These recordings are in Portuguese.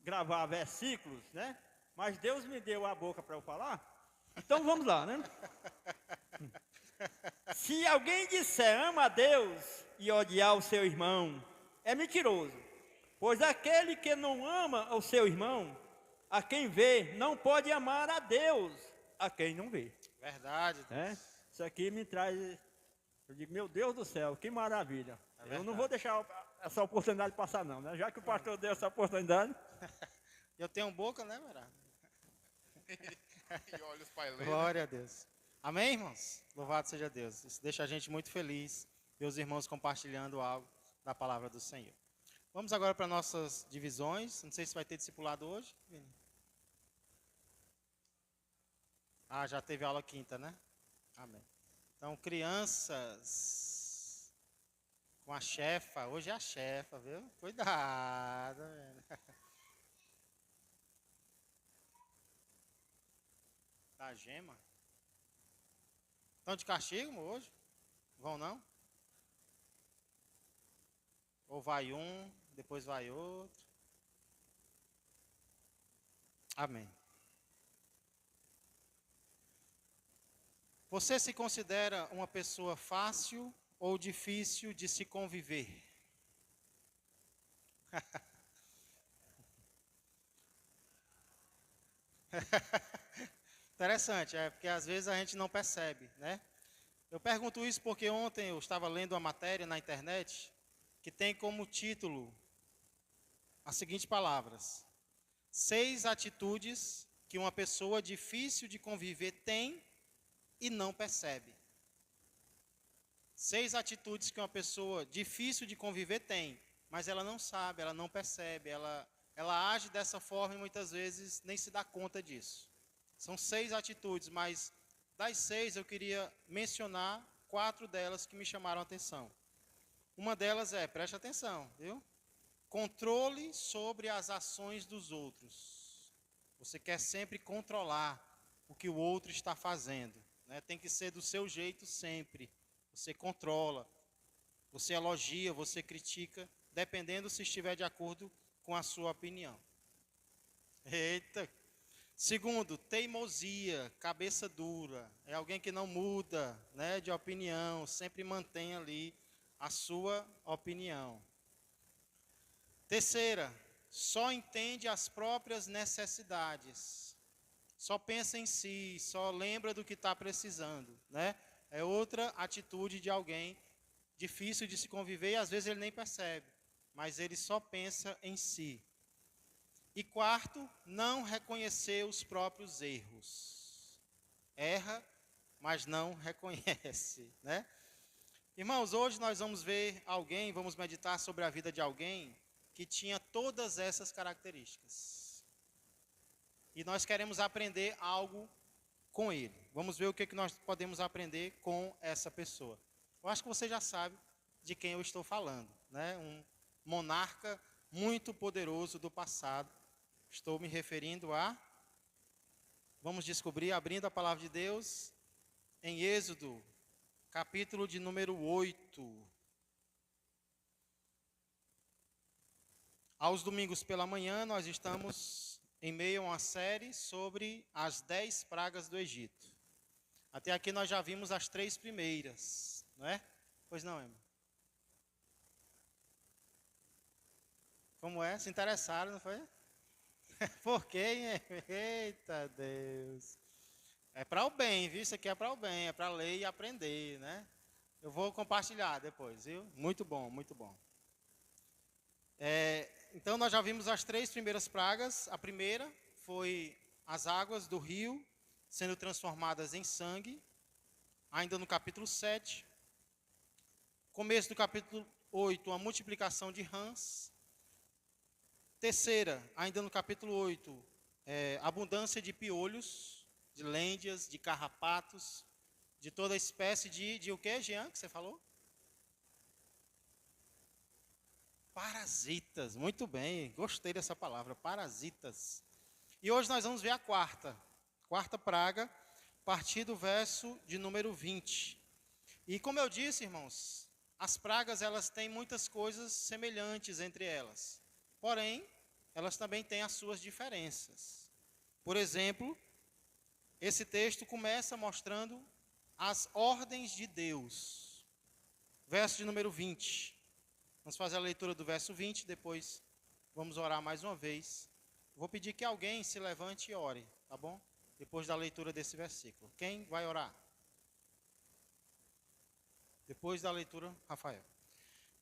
gravar versículos, né? Mas Deus me deu a boca para eu falar. Então vamos lá, né? Se alguém disser ama a Deus e odiar o seu irmão, é mentiroso. Pois aquele que não ama o seu irmão, a quem vê, não pode amar a Deus, a quem não vê. Verdade, É? Deus. Isso aqui me traz, eu digo, meu Deus do céu, que maravilha. É Eu não vou verdade. deixar essa oportunidade passar não, né? Já que o pastor deu essa oportunidade. Eu tenho boca, né, Verá? E olhos para ler, né? Glória a Deus. Amém, irmãos? Louvado seja Deus. Isso deixa a gente muito feliz, ver os irmãos compartilhando algo da palavra do Senhor. Vamos agora para nossas divisões. Não sei se vai ter discipulado hoje. Ah, já teve aula quinta, né? Amém. Então, crianças com a chefa. Hoje é a chefa, viu? Cuidado. Velho. Da gema. Estão de castigo hoje? Vão não? Ou vai um, depois vai outro. Amém. Você se considera uma pessoa fácil ou difícil de se conviver? Interessante, porque às vezes a gente não percebe, né? Eu pergunto isso porque ontem eu estava lendo uma matéria na internet que tem como título as seguintes palavras: 6 atitudes que uma pessoa difícil de conviver tem e não percebe. 6 atitudes que uma pessoa difícil de conviver tem, mas ela não sabe, ela não percebe, ela age dessa forma e muitas vezes nem se dá conta disso. São 6 atitudes, mas das 6 eu queria mencionar 4 delas que me chamaram a atenção. Uma delas é, preste atenção, viu? Controle sobre as ações dos outros. Você quer sempre controlar o que o outro está fazendo, né? Tem que ser do seu jeito sempre. Você controla, você elogia, você critica, dependendo se estiver de acordo com a sua opinião. Eita! Segundo, teimosia, cabeça dura. É alguém que não muda, né, de opinião, sempre mantém ali a sua opinião. Terceira, só entende as próprias necessidades. Só pensa em si, só lembra do que está precisando, né? É outra atitude de alguém difícil de se conviver e às vezes ele nem percebe, mas ele só pensa em si. E quarto, não reconhecer os próprios erros. Erra, mas não reconhece, né? Irmãos, hoje nós vamos ver alguém, vamos meditar sobre a vida de alguém que tinha todas essas características. E nós queremos aprender algo com ele. Vamos ver o que nós podemos aprender com essa pessoa. Eu acho que você já sabe de quem eu estou falando, né? Um monarca muito poderoso do passado. Estou me referindo a... Vamos descobrir, abrindo a palavra de Deus, em Êxodo, capítulo de número 8. Aos domingos pela manhã, nós estamos em meio a uma série sobre as 10 pragas do Egito. Até aqui nós já vimos as 3 primeiras, não é? Pois não, Emma? Como é? Se interessaram, não foi? Por quê? Eita Deus. É para o bem, viu? Isso aqui é para o bem, é para ler e aprender, né? Eu vou compartilhar depois, viu? Muito bom, muito bom. Então nós já vimos as 3 primeiras pragas. A primeira foi as águas do rio sendo transformadas em sangue, ainda no capítulo 7. Começo do capítulo 8, a multiplicação de rãs. Terceira, ainda no capítulo 8, abundância de piolhos, de lêndias, de carrapatos, de toda espécie de o que, Jean, que você falou? Parasitas, muito bem, gostei dessa palavra, parasitas. E hoje nós vamos ver a quarta praga, a partir do verso de número 20. E como eu disse, irmãos, as pragas elas têm muitas coisas semelhantes entre elas. Porém, elas também têm as suas diferenças. Por exemplo, esse texto começa mostrando as ordens de Deus. Verso de número 20. Vamos fazer a leitura do verso 20, depois vamos orar mais uma vez. Vou pedir que alguém se levante e ore, tá bom? Depois da leitura desse versículo. Quem vai orar? Depois da leitura, Rafael.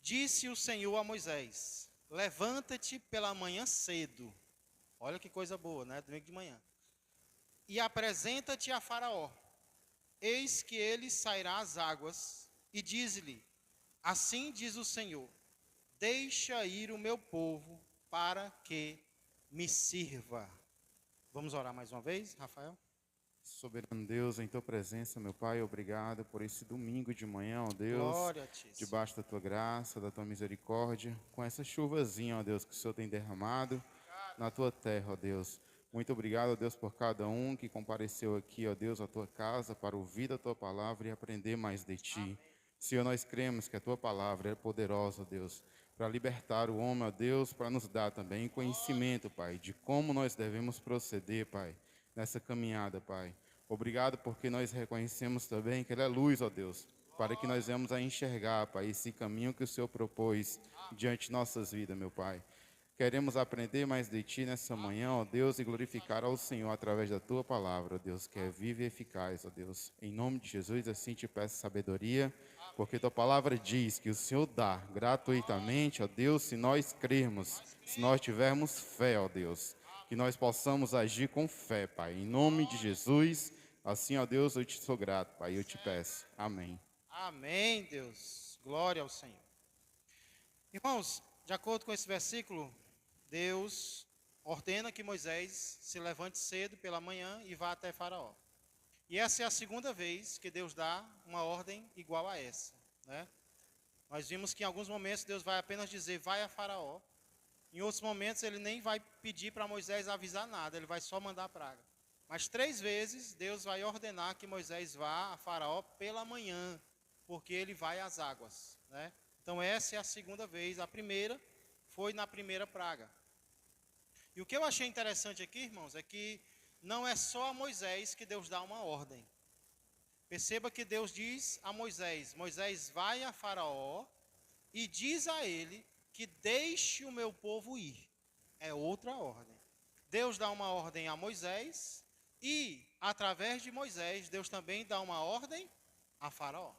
Disse o Senhor a Moisés: levanta-te pela manhã cedo. Olha que coisa boa, né? Domingo de manhã. E apresenta-te a Faraó. Eis que ele sairá às águas, e diz-lhe: assim diz o Senhor: deixa ir o meu povo para que me sirva. Vamos orar mais uma vez, Rafael? Soberano Deus, em tua presença, meu Pai, obrigado por esse domingo de manhã, ó Deus. Glória a ti. Debaixo da tua graça, da tua misericórdia, com essa chuvazinha, ó Deus, que o Senhor tem derramado na tua terra, ó Deus. Muito obrigado, ó Deus, por cada um que compareceu aqui, ó Deus, à tua casa, para ouvir a tua palavra e aprender mais de ti. Senhor, nós cremos que a tua palavra é poderosa, ó Deus, para libertar o homem, ó Deus, para nos dar também conhecimento, Pai, de como nós devemos proceder, Pai, nessa caminhada, Pai. Obrigado porque nós reconhecemos também que Ele é luz, ó Deus, para que nós venhamos a enxergar, Pai, esse caminho que o Senhor propôs diante de nossas vidas, meu Pai. Queremos aprender mais de Ti nessa manhã, ó Deus, e glorificar ao Senhor através da Tua palavra, ó Deus, que é viva e eficaz, ó Deus. Em nome de Jesus, assim te peço sabedoria, porque Tua palavra diz que o Senhor dá gratuitamente, ó Deus, se nós crermos, se nós tivermos fé, ó Deus, que nós possamos agir com fé, Pai. Em nome de Jesus, assim, ó Deus, eu te sou grato, Pai, eu te peço. Amém. Amém, Deus. Glória ao Senhor. Irmãos, de acordo com esse versículo, Deus ordena que Moisés se levante cedo pela manhã e vá até Faraó. E essa é a segunda vez que Deus dá uma ordem igual a essa, né? Nós vimos que em alguns momentos Deus vai apenas dizer, vai a Faraó. Em outros momentos ele nem vai pedir para Moisés avisar nada, ele vai só mandar a praga. Mas 3 vezes Deus vai ordenar que Moisés vá a Faraó pela manhã, porque ele vai às águas, né? Então essa é a segunda vez. A primeira foi na primeira praga. E o que eu achei interessante aqui, irmãos, é que não é só a Moisés que Deus dá uma ordem. Perceba que Deus diz a Moisés, Moisés vai a Faraó e diz a ele que deixe o meu povo ir. É outra ordem. Deus dá uma ordem a Moisés e, através de Moisés, Deus também dá uma ordem a Faraó.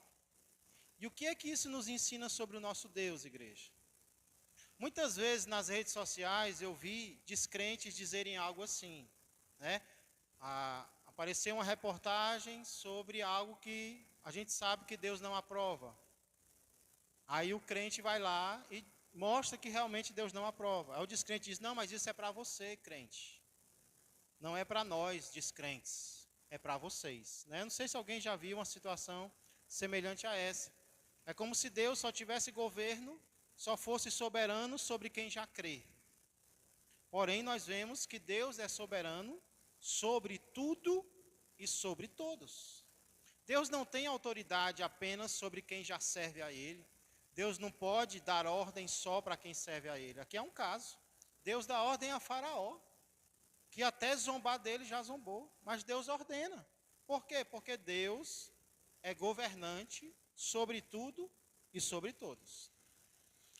E o que é que isso nos ensina sobre o nosso Deus, igreja? Muitas vezes nas redes sociais eu vi descrentes dizerem algo assim, né? Apareceu uma reportagem sobre algo que a gente sabe que Deus não aprova. Aí o crente vai lá e mostra que realmente Deus não aprova. Aí o descrente diz, não, mas isso é para você, crente. Não é para nós, descrentes. É para vocês, né? Não sei se alguém já viu uma situação semelhante a essa. É como se Deus só tivesse governo, só fosse soberano sobre quem já crê. Porém, nós vemos que Deus é soberano sobre tudo e sobre todos. Deus não tem autoridade apenas sobre quem já serve a Ele. Deus não pode dar ordem só para quem serve a Ele. Aqui é um caso. Deus dá ordem a Faraó, que até zombar dele já zombou. Mas Deus ordena. Por quê? Porque Deus é governante sobre tudo e sobre todos.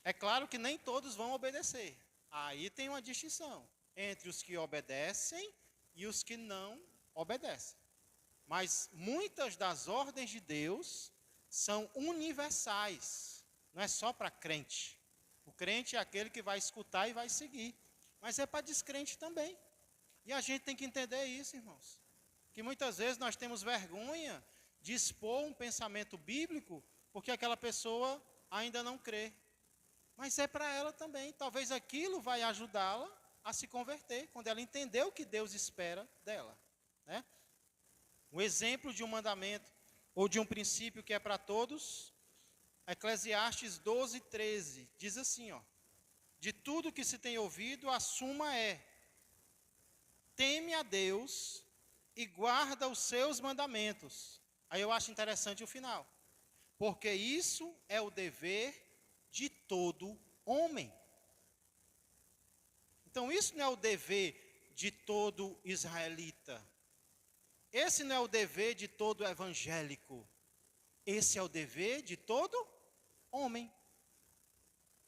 É claro que nem todos vão obedecer. Aí tem uma distinção entre os que obedecem e os que não obedecem. Mas muitas das ordens de Deus são universais. Não é só para crente. O crente é aquele que vai escutar e vai seguir. Mas é para descrente também. E a gente tem que entender isso, irmãos. Que muitas vezes nós temos vergonha de expor um pensamento bíblico porque aquela pessoa ainda não crê. Mas é para ela também. Talvez aquilo vai ajudá-la a se converter, quando ela entender o que Deus espera dela, né? Um exemplo de um mandamento ou de um princípio que é para todos, Eclesiastes 12:13, diz assim, ó: de tudo que se tem ouvido, a suma é: teme a Deus e guarda os seus mandamentos. Aí eu acho interessante o final. Porque isso é o dever de todo homem. Então isso não é o dever de todo israelita. Esse não é o dever de todo evangélico. Esse é o dever de todo homem.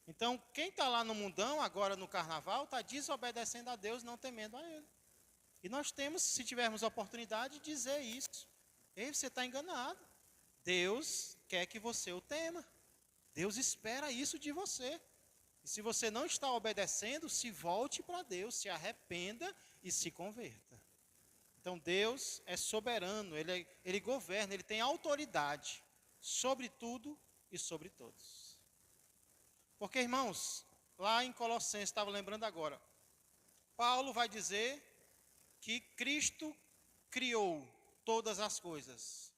Então, quem está lá no mundão, agora no carnaval, está desobedecendo a Deus, não temendo a Ele. E nós temos, se tivermos oportunidade, dizer isso. Ei, você está enganado. Deus quer que você o tema. Deus espera isso de você. E se você não está obedecendo, se volte para Deus, se arrependa e se converta. Então, Deus é soberano, Ele governa, Ele tem autoridade sobre tudo e sobre todos. Porque, irmãos, lá em Colossenses, estava lembrando agora, Paulo vai dizer que Cristo criou todas as coisas.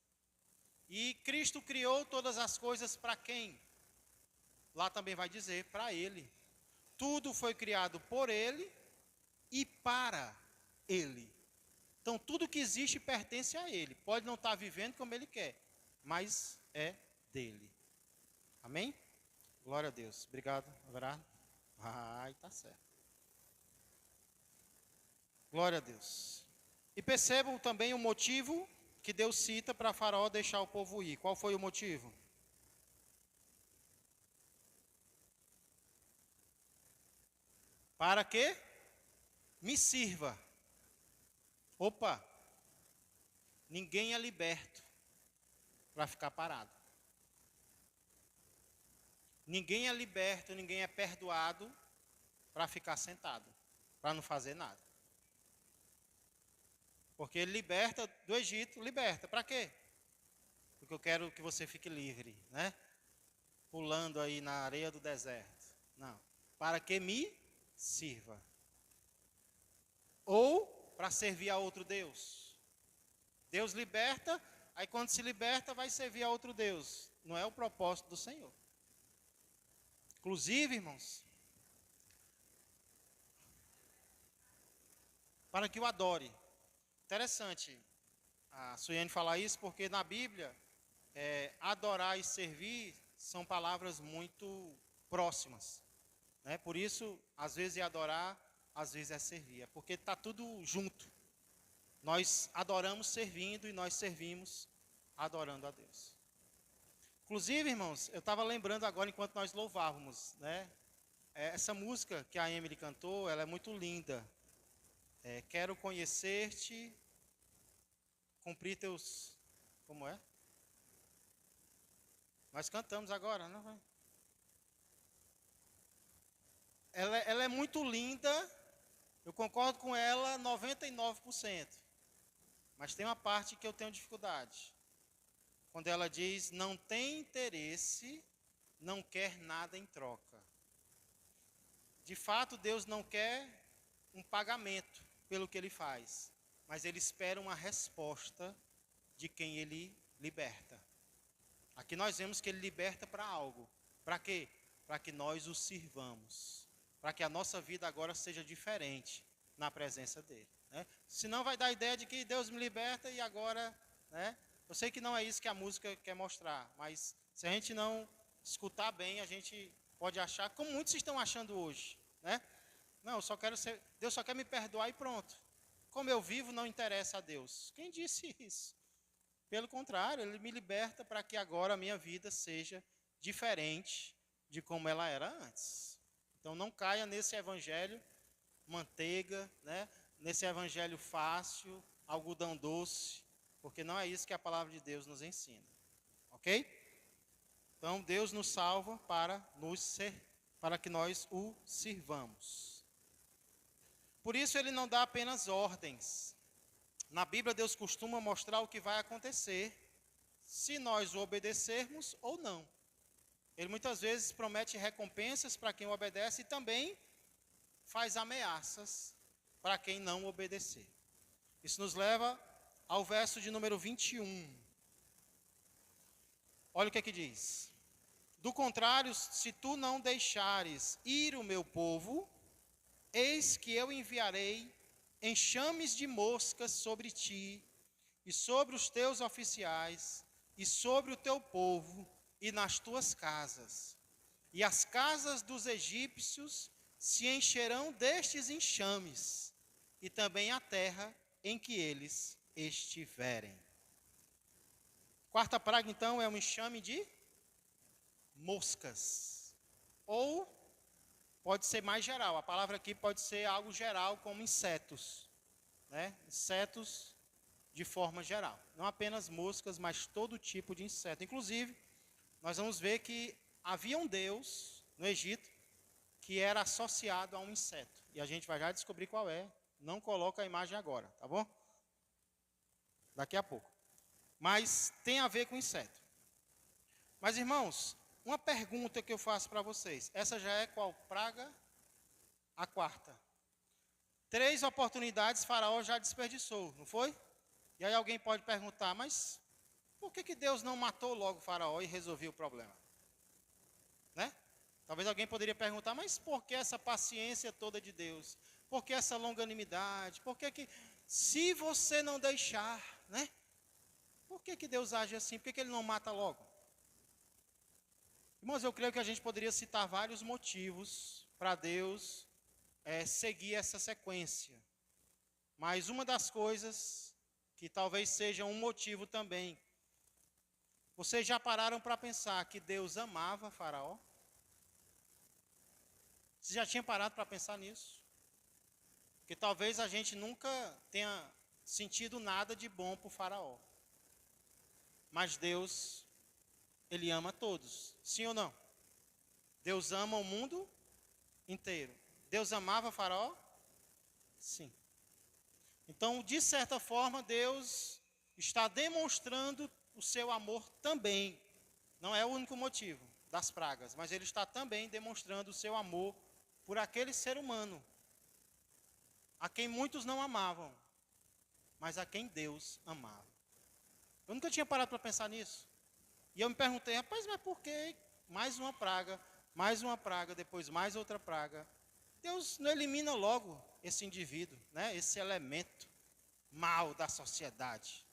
E Cristo criou todas as coisas para quem? Lá também vai dizer, para Ele. Tudo foi criado por Ele e para Ele. Então, tudo que existe pertence a Ele. Pode não estar vivendo como Ele quer, mas é dele. Amém? Glória a Deus. Obrigado, Everardo. Ai, tá certo. Glória a Deus. E percebam também o motivo que Deus cita para Faraó deixar o povo ir. Qual foi o motivo? Para que me sirva. Opa! Ninguém é liberto para ficar parado. Ninguém é liberto, ninguém é perdoado para ficar sentado, para não fazer nada. Porque ele liberta do Egito, liberta. Para quê? Porque eu quero que você fique livre, né? Pulando aí na areia do deserto. Não. Para que me sirva. Ou para servir a outro Deus. Deus liberta, aí quando se liberta vai servir a outro Deus. Não é o propósito do Senhor. Inclusive, irmãos, para que o adore. Interessante a Suiane falar isso, porque na Bíblia, adorar e servir são palavras muito próximas. Né? Por isso, às vezes é adorar, às vezes é servir. É porque está tudo junto. Nós adoramos servindo e nós servimos adorando a Deus. Inclusive, irmãos, eu estava lembrando agora, enquanto nós louvávamos, né? Essa música que a Emily cantou, ela é muito linda. Quero conhecer-te, cumprir teus... Como é? Nós cantamos agora, não é? Ela é muito linda, eu concordo com ela 99%. Mas tem uma parte que eu tenho dificuldade. Quando ela diz, não tem interesse, não quer nada em troca. De fato, Deus não quer um pagamento pelo que Ele faz, mas Ele espera uma resposta de quem Ele liberta. Aqui nós vemos que Ele liberta para algo. Para quê? Para que nós o sirvamos. Para que a nossa vida agora seja diferente na presença dEle. Né? Senão vai dar a ideia de que Deus me liberta e agora... Né? Eu sei que não é isso que a música quer mostrar, mas se a gente não escutar bem, a gente pode achar, como muitos estão achando hoje, né? Não, eu só quero ser, Deus só quer me perdoar e pronto. Como eu vivo não interessa a Deus. Quem disse isso? Pelo contrário, Ele me liberta para que agora a minha vida seja diferente de como ela era antes. Então não caia nesse evangelho manteiga, né? Nesse evangelho fácil, algodão doce, porque não é isso que a palavra de Deus nos ensina. Ok? Então, Deus nos salva para que nós o sirvamos. Por isso, Ele não dá apenas ordens. Na Bíblia, Deus costuma mostrar o que vai acontecer se nós o obedecermos ou não. Ele muitas vezes promete recompensas para quem o obedece e também faz ameaças para quem não obedecer. Isso nos leva ao verso de número 21. Olha o que é que diz. Do contrário, se tu não deixares ir o meu povo, eis que eu enviarei enxames de moscas sobre ti, e sobre os teus oficiais, e sobre o teu povo, e nas tuas casas. E as casas dos egípcios se encherão destes enxames, e também a terra em que eles estiverem. Quarta praga, então, é um enxame de moscas. Ou pode ser mais geral. A palavra aqui pode ser algo geral, como insetos, né? Insetos de forma geral. Não apenas moscas, mas todo tipo de inseto. Inclusive, nós vamos ver que havia um Deus no Egito que era associado a um inseto. E a gente vai já descobrir qual é. Não coloca a imagem agora, tá bom? Daqui a pouco. Mas tem a ver com inseto. Mas, irmãos, uma pergunta que eu faço para vocês. Essa já é qual praga? A quarta. 3 oportunidades Faraó já desperdiçou, não foi? E aí alguém pode perguntar, mas por que Deus não matou logo Faraó e resolveu o problema? Né? Talvez alguém poderia perguntar, mas por que essa paciência toda de Deus? Por que essa longanimidade? Por que se você não deixar, né? Por que Deus age assim? Por que Ele não mata logo? Irmãos, eu creio que a gente poderia citar vários motivos para Deus seguir essa sequência. Mas uma das coisas que talvez seja um motivo também. Vocês já pararam para pensar que Deus amava Faraó? Vocês já tinham parado para pensar nisso? Porque talvez a gente nunca tenha sentido nada de bom por Faraó. Mas Deus, Ele ama todos. Sim ou não? Deus ama o mundo inteiro. Deus amava Faraó? Sim. Então, de certa forma, Deus está demonstrando o seu amor também. Não é o único motivo das pragas, mas Ele está também demonstrando o seu amor por aquele ser humano, a quem muitos não amavam, mas a quem Deus amava. Eu nunca tinha parado para pensar nisso. E eu me perguntei, rapaz, mas por que mais uma praga, depois mais outra praga? Deus não elimina logo esse indivíduo, né? Esse elemento mal da sociedade.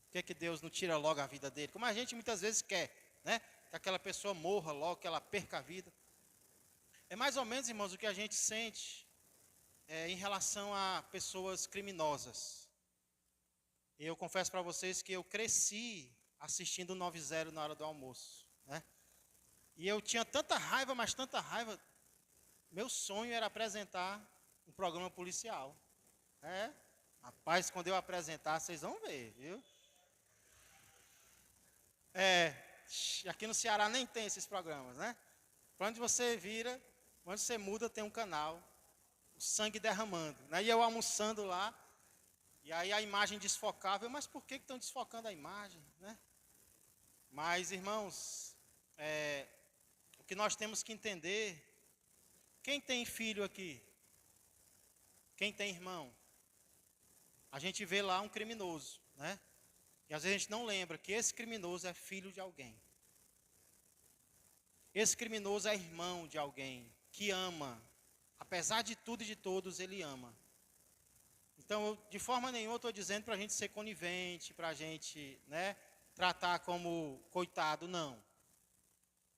Por que Deus não tira logo a vida dele? Como a gente muitas vezes quer, né? Que aquela pessoa morra logo, que ela perca a vida. É mais ou menos, irmãos, o que a gente sente em relação a pessoas criminosas. Eu confesso para vocês que eu cresci assistindo o 90 na hora do almoço, né? E eu tinha tanta raiva, mas tanta raiva. Meu sonho era apresentar um programa policial. Rapaz, quando eu apresentar, vocês vão ver, viu? Aqui no Ceará nem tem esses programas, né? Para onde você vira, onde você muda, tem um canal, o sangue derramando, né? E eu almoçando lá, e aí a imagem desfocável, mas por que estão desfocando a imagem, né? Mas, irmãos, o que nós temos que entender, quem tem filho aqui? Quem tem irmão? A gente vê lá um criminoso, né? E às vezes a gente não lembra que esse criminoso é filho de alguém. Esse criminoso é irmão de alguém que ama. Apesar de tudo e de todos, ele ama. Então, de forma nenhuma, eu estou dizendo para a gente ser conivente, para a gente, né, tratar como coitado, não.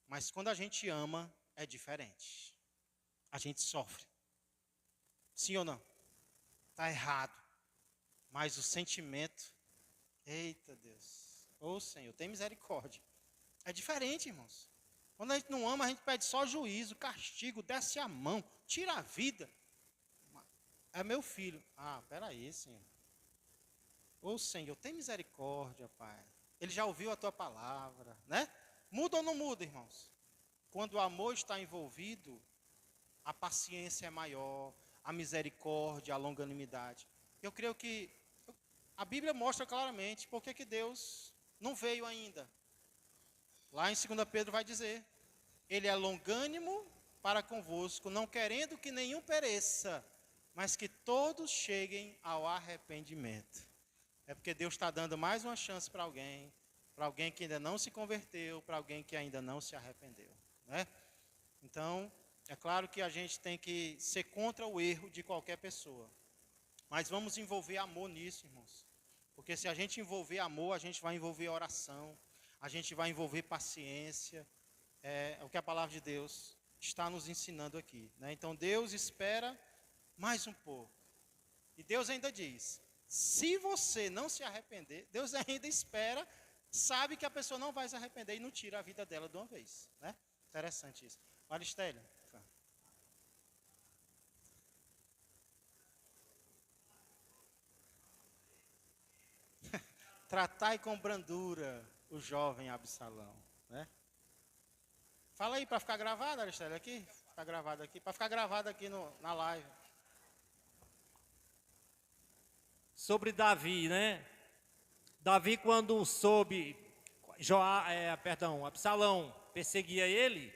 Mas quando a gente ama, é diferente. A gente sofre. Sim ou não? Está errado. Mas o sentimento, eita Deus, ô Senhor, tem misericórdia. É diferente, irmãos. Quando a gente não ama, a gente pede só juízo, castigo, desce a mão, tira a vida. É meu filho. Peraí, Senhor. Ô Senhor, tem misericórdia, Pai. Ele já ouviu a tua palavra, né? Muda ou não muda, irmãos? Quando o amor está envolvido, a paciência é maior, a misericórdia, a longanimidade. Eu creio que a Bíblia mostra claramente por que Deus não veio ainda. Lá em 2 Pedro vai dizer, Ele é longânimo para convosco, não querendo que nenhum pereça, mas que todos cheguem ao arrependimento. É porque Deus está dando mais uma chance para alguém que ainda não se converteu, para alguém que ainda não se arrependeu, né? Então, é claro que a gente tem que ser contra o erro de qualquer pessoa. Mas vamos envolver amor nisso, irmãos. Porque se a gente envolver amor, a gente vai envolver oração, a gente vai envolver paciência. É o que a palavra de Deus está nos ensinando aqui, né? Então Deus espera mais um pouco. E Deus ainda diz, se você não se arrepender, Deus ainda espera, sabe que a pessoa não vai se arrepender e não tira a vida dela de uma vez, né? Interessante isso. Maristélio. Tratai com brandura o jovem Absalão, né? Fala aí para ficar gravado, Aristélio, aqui. Ficar gravado aqui, para ficar gravado aqui na live. Sobre Davi, né? Davi, quando soube, Absalão perseguia ele,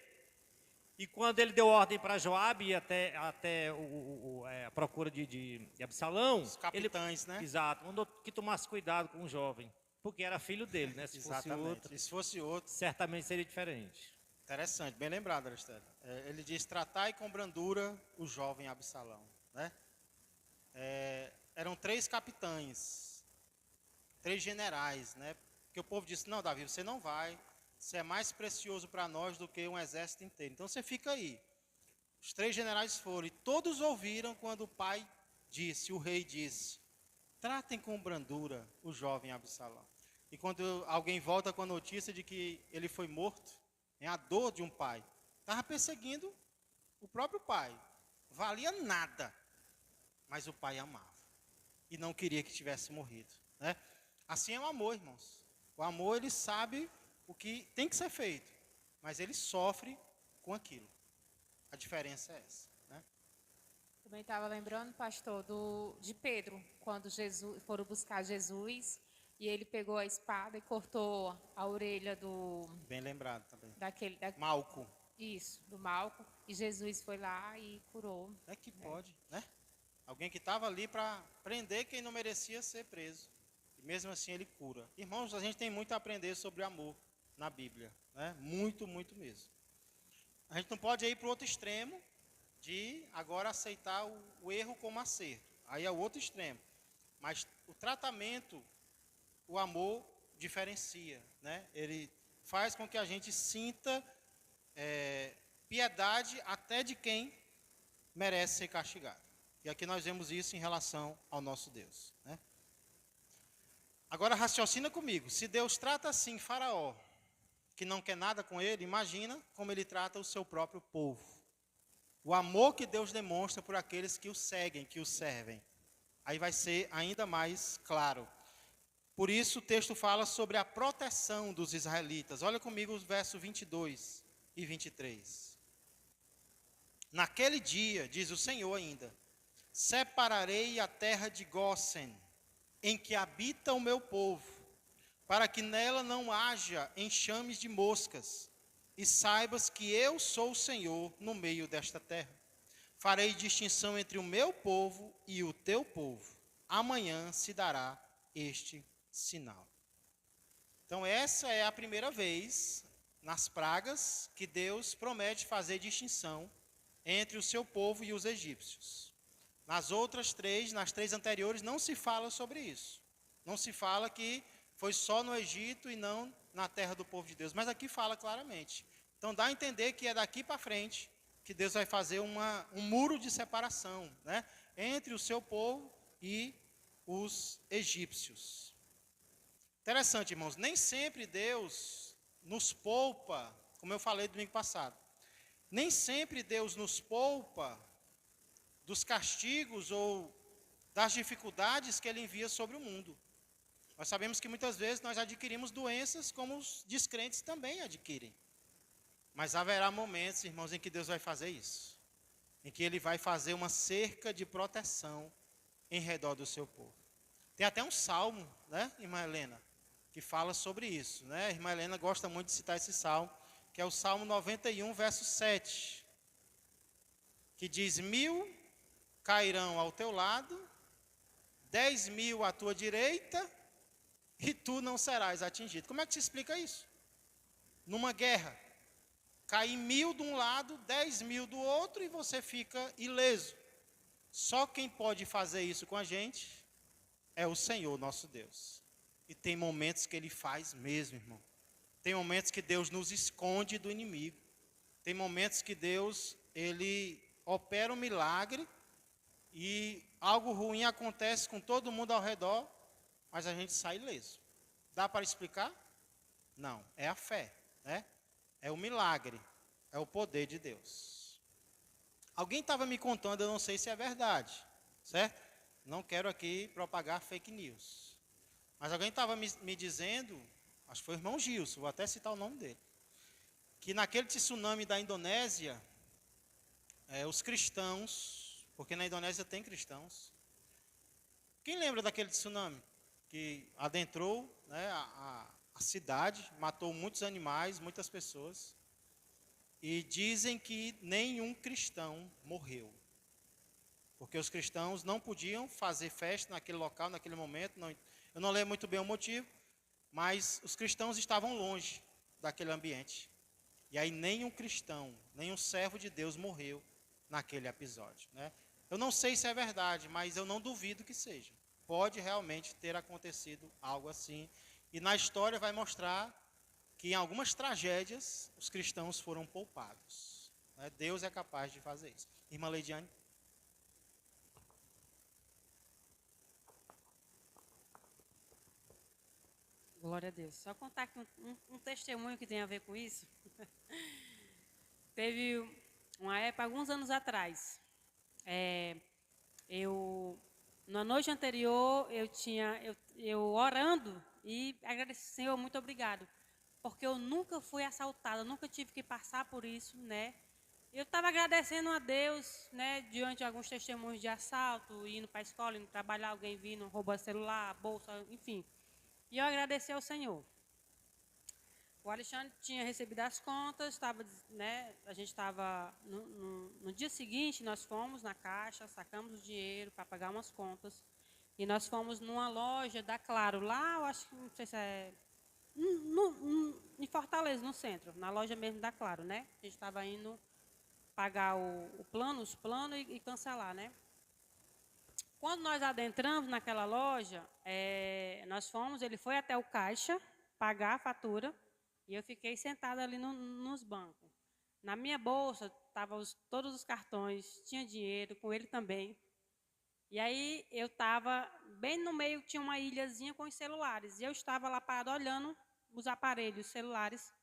e quando ele deu ordem para Joabe ir até a procura de Absalão, Os capitães, né? Exato, mandou que tomasse cuidado com o jovem, porque era filho dele, né? Se fosse outro, Se fosse outro, certamente seria diferente. interessante, bem lembrado, Aristélio. Ele diz, tratai com brandura o jovem Absalão, né? Eram 3 capitães, 3 generais, né? Porque o povo disse, não, Davi, você não vai, você é mais precioso para nós do que um exército inteiro. Então você fica aí. Os 3 generais foram, e todos ouviram quando o pai disse, o rei disse, tratem com brandura o jovem Absalão. E quando alguém volta com a notícia de que ele foi morto, é a dor de um pai. Estava perseguindo o próprio pai. Valia nada, mas o pai amava. E não queria que tivesse morrido, né? Assim é o amor, irmãos. O amor, ele sabe o que tem que ser feito, mas ele sofre com aquilo. A diferença é essa, né? Também estava lembrando, pastor, de Pedro, quando foram buscar Jesus e ele pegou a espada e cortou a orelha Bem lembrado também. daquele Malco. isso, do Malco, e Jesus foi lá e curou. É que pode, né? Alguém que estava ali para prender quem não merecia ser preso. E mesmo assim ele cura. Irmãos, a gente tem muito a aprender sobre amor na Bíblia, né? Muito, muito mesmo. A gente não pode ir para o outro extremo de agora aceitar o erro como acerto. Aí é o outro extremo. Mas o tratamento, o amor diferencia, né? Ele faz com que a gente sinta piedade até de quem merece ser castigado. E aqui nós vemos isso em relação ao nosso Deus, né? Agora raciocina comigo. Se Deus trata assim Faraó, que não quer nada com ele, imagina como ele trata o seu próprio povo. O amor que Deus demonstra por aqueles que o seguem, que o servem. Aí vai ser ainda mais claro. Por isso o texto fala sobre a proteção dos israelitas. Olha comigo os versos 22 e 23. Naquele dia, diz o Senhor ainda, separarei a terra de Gósen, em que habita o meu povo, para que nela não haja enxames de moscas, e saibas que eu sou o Senhor no meio desta terra. Farei distinção entre o meu povo e o teu povo. Amanhã se dará este sinal. Então essa é a primeira vez nas pragas que Deus promete fazer distinção entre o seu povo e os egípcios. Nas outras 3, nas 3 anteriores, não se fala sobre isso. Não se fala que foi só no Egito e não na terra do povo de Deus. Mas aqui fala claramente. Então dá a entender que é daqui para frente que Deus vai fazer um muro de separação, né, entre o seu povo e os egípcios. Interessante, irmãos. Nem sempre Deus nos poupa, como eu falei domingo passado. Nem sempre Deus nos poupa dos castigos ou das dificuldades que Ele envia sobre o mundo. Nós sabemos que muitas vezes nós adquirimos doenças como os descrentes também adquirem. Mas haverá momentos, irmãos, em que Deus vai fazer isso. Em que Ele vai fazer uma cerca de proteção em redor do seu povo. Tem até um salmo, né, irmã Helena, que fala sobre isso, né? A irmã Helena gosta muito de citar esse salmo, que é o Salmo 91, verso 7. Que diz, 1000 cairão ao teu lado, 10.000 à tua direita, e tu não serás atingido. Como é que se explica isso? Numa guerra, cair 1000 de um lado, 10.000 do outro, e você fica ileso. Só quem pode fazer isso com a gente é o Senhor, nosso Deus. E tem momentos que Ele faz mesmo, irmão. Tem momentos que Deus nos esconde do inimigo. Tem momentos que Deus, ele opera um milagre e algo ruim acontece com todo mundo ao redor, mas a gente sai ileso. Dá para explicar? Não, é a fé, né? É o milagre, é o poder de Deus. Alguém estava me contando, eu não sei se é verdade, certo? Não quero aqui propagar fake news. Mas alguém estava me dizendo, acho que foi o irmão Gilson, vou até citar o nome dele, que naquele tsunami da Indonésia, os cristãos, porque na Indonésia tem cristãos. Quem lembra daquele tsunami que adentrou, né, a cidade, matou muitos animais, muitas pessoas, e dizem que nenhum cristão morreu, porque os cristãos não podiam fazer festa naquele local, naquele momento. Eu não lembro muito bem o motivo, mas os cristãos estavam longe daquele ambiente. E aí nenhum cristão, nenhum servo de Deus morreu naquele episódio, né? Eu não sei se é verdade, mas eu não duvido que seja. Pode realmente ter acontecido algo assim. E na história vai mostrar que em algumas tragédias os cristãos foram poupados, né? Deus é capaz de fazer isso. Irmã Leidiane? Glória a Deus. Só contar aqui um testemunho que tem a ver com isso. Teve uma época, alguns anos atrás, na noite anterior, eu orando e agradeci, Senhor, muito obrigado, porque eu nunca fui assaltada, nunca tive que passar por isso, né? Eu estava agradecendo a Deus, né, diante de alguns testemunhos de assalto, indo para a escola, indo trabalhar, alguém vindo, roubando celular, bolsa, enfim. E eu agradeci ao Senhor. O Alexandre tinha recebido as contas, né, a gente estava, no dia seguinte, nós fomos na caixa, sacamos o dinheiro para pagar umas contas, e nós fomos numa loja da Claro, lá, eu acho que, não sei se é, em Fortaleza, no centro, na loja mesmo da Claro, né? A gente estava indo pagar os planos e cancelar, né? Quando nós adentramos naquela loja, ele foi até o caixa pagar a fatura e eu fiquei sentada ali nos bancos. Na minha bolsa estavam todos os cartões, tinha dinheiro, com ele também. E aí eu estava, bem no meio tinha uma ilhazinha com os celulares, e eu estava lá parado olhando os aparelhos, os celulares,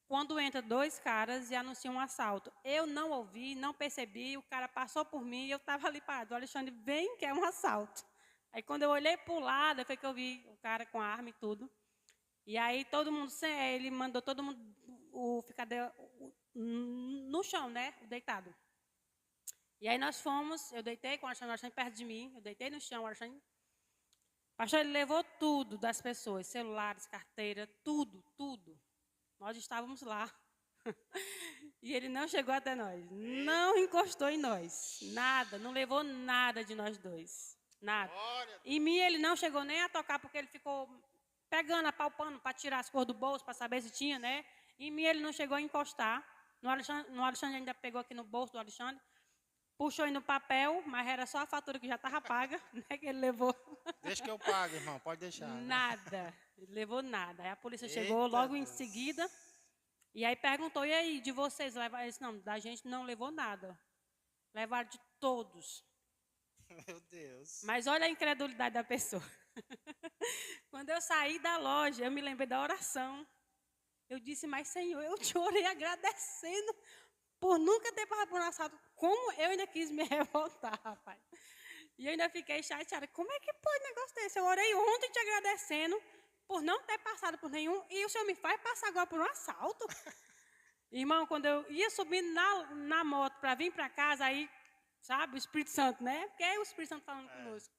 quando entra dois caras e anunciam um assalto. Eu não ouvi, não percebi, o cara passou por mim e eu estava ali parado. O Alexandre, vem que é um assalto. Aí quando eu olhei para o lado, foi que eu vi o cara com a arma e tudo. E aí todo mundo, ele mandou todo mundo ficar no chão, né, deitado. E aí nós fomos, eu deitei com o Alexandre perto de mim, eu deitei no chão, o Alexandre... Pastor, ele levou tudo das pessoas, celulares, carteira, tudo, tudo. Nós estávamos lá. E ele não chegou até nós. Não encostou em nós. Nada, não levou nada de nós dois. Nada. Em mim ele não chegou nem a tocar, porque ele ficou pegando, apalpando para tirar as cores do bolso, para saber se tinha, né? Em mim ele não chegou a encostar. No Alexandre ainda pegou aqui no bolso do Alexandre. Puxou aí no papel, mas era só a fatura que já estava paga, né, que ele levou. Deixa que eu pago, irmão, pode deixar. Nada, ele levou nada. Aí a polícia chegou logo em seguida, e aí perguntou, e aí, de vocês? Levaram? Eles, não, da gente não levou nada. Levaram de todos. Meu Deus. Mas olha a incredulidade da pessoa. Quando eu saí da loja, eu me lembrei da oração. Eu disse, mas Senhor, eu te orei agradecendo por nunca ter passado por um assalto. Como eu ainda quis me revoltar, rapaz. E eu ainda fiquei chateada. Como é que pode um negócio desse? Eu orei ontem te agradecendo por não ter passado por nenhum, e o Senhor me faz passar agora por um assalto. Irmão, quando eu ia subir na moto para vir para casa, aí, sabe, o Espírito Santo, né? Porque é o Espírito Santo falando conosco.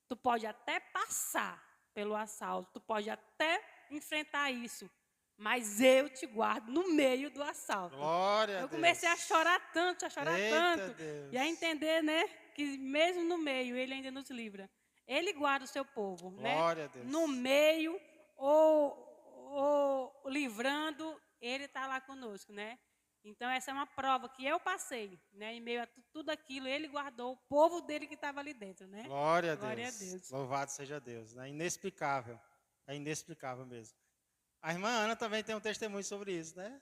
Tu pode até passar pelo assalto, tu pode até enfrentar isso, mas eu te guardo no meio do assalto. Glória a Deus. Eu comecei a chorar tanto, Deus. e a entender, né, que mesmo no meio ele ainda nos livra. Ele guarda o seu povo, Glória né? a Deus. No meio ou livrando, ele está lá conosco, né? Então essa é uma prova que eu passei, né? Em meio a tudo aquilo, ele guardou o povo dele que estava ali dentro, né? Glória a Glória Deus. a Deus. Louvado seja Deus, né? Inexplicável. É inexplicável mesmo. A irmã Ana também tem um testemunho sobre isso, né?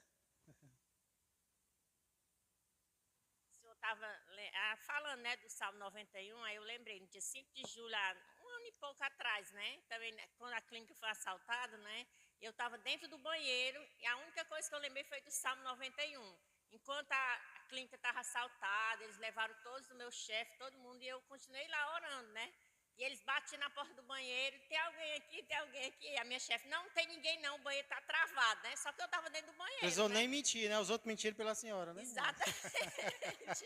estava falando, né, do Salmo 91, aí eu lembrei, no dia 5 de julho, um ano e pouco atrás, né, também, né, quando a clínica foi assaltada, né, eu estava dentro do banheiro e a única coisa que eu lembrei foi do Salmo 91. Enquanto a clínica estava assaltada, eles levaram todos o meu chefe, todo mundo, e eu continuei lá orando, né. E eles batiam na porta do banheiro, tem alguém aqui, tem alguém aqui. E a minha chefe, não tem ninguém não, o banheiro está travado, né? Só que eu estava dentro do banheiro, Precisou né? nem mentir, né? Os outros mentiram pela senhora, né? Exatamente.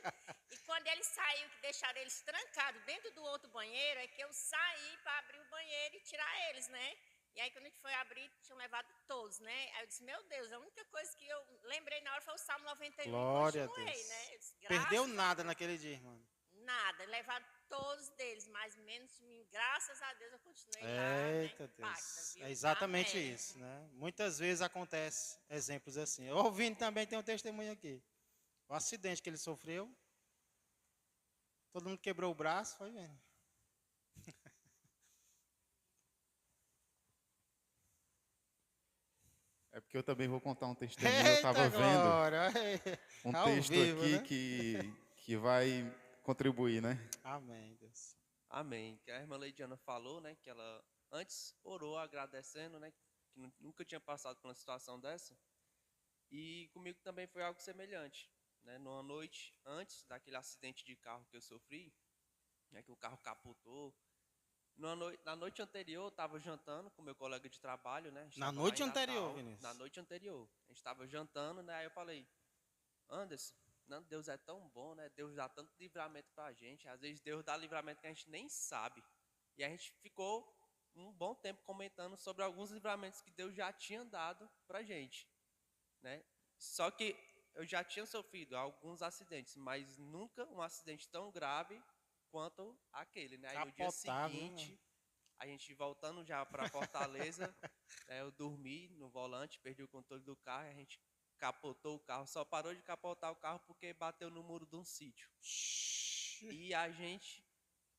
E quando eles saíram, que deixaram eles trancados dentro do outro banheiro, é que eu saí para abrir o banheiro e tirar eles, né? E aí, quando a gente foi abrir, tinham levado todos, né? Aí eu disse, meu Deus, a única coisa que eu lembrei na hora foi o Salmo 91 Glória e a continuei, Deus. né? Eu disse, Perdeu graças a nada Deus. naquele dia, irmão. Nada, levaram todos deles, mas menos de mim. Graças a Deus eu continuei lá, né? Eita Intacta, Deus. viu? É exatamente Amém. isso, né? Muitas vezes acontece exemplos assim. O Vini também tem um testemunho aqui. O acidente que ele sofreu. Todo mundo quebrou o braço, foi vendo. É porque eu também vou contar um testemunho. Eu estava Eita vendo glória! um Ao texto vivo, aqui né? que vai contribuir, né? Amém, Deus. Amém. Que a irmã Leidiana falou, né, que ela antes orou agradecendo, né, que nunca tinha passado por uma situação dessa. E comigo também foi algo semelhante, né? Numa noite antes daquele acidente de carro que eu sofri, né, que o carro capotou. Na noite anterior, eu estava jantando com meu colega de trabalho, né? Na Estava lá noite em anterior, Natal. Vinícius? Na noite anterior. A gente estava jantando, né? Aí eu falei, Anderson, não, Deus é tão bom, né? Deus dá tanto livramento pra gente. Às vezes Deus dá livramento que a gente nem sabe. E a gente ficou um bom tempo comentando sobre alguns livramentos que Deus já tinha dado pra gente, né? Só que eu já tinha sofrido alguns acidentes, mas nunca um acidente tão grave quanto aquele, né? Aí no dia Capotar, viu, seguinte, a gente voltando já para Fortaleza, né, eu dormi no volante, perdi o controle do carro, e a gente capotou o carro, só parou de capotar o carro porque bateu no muro de um sítio. E a gente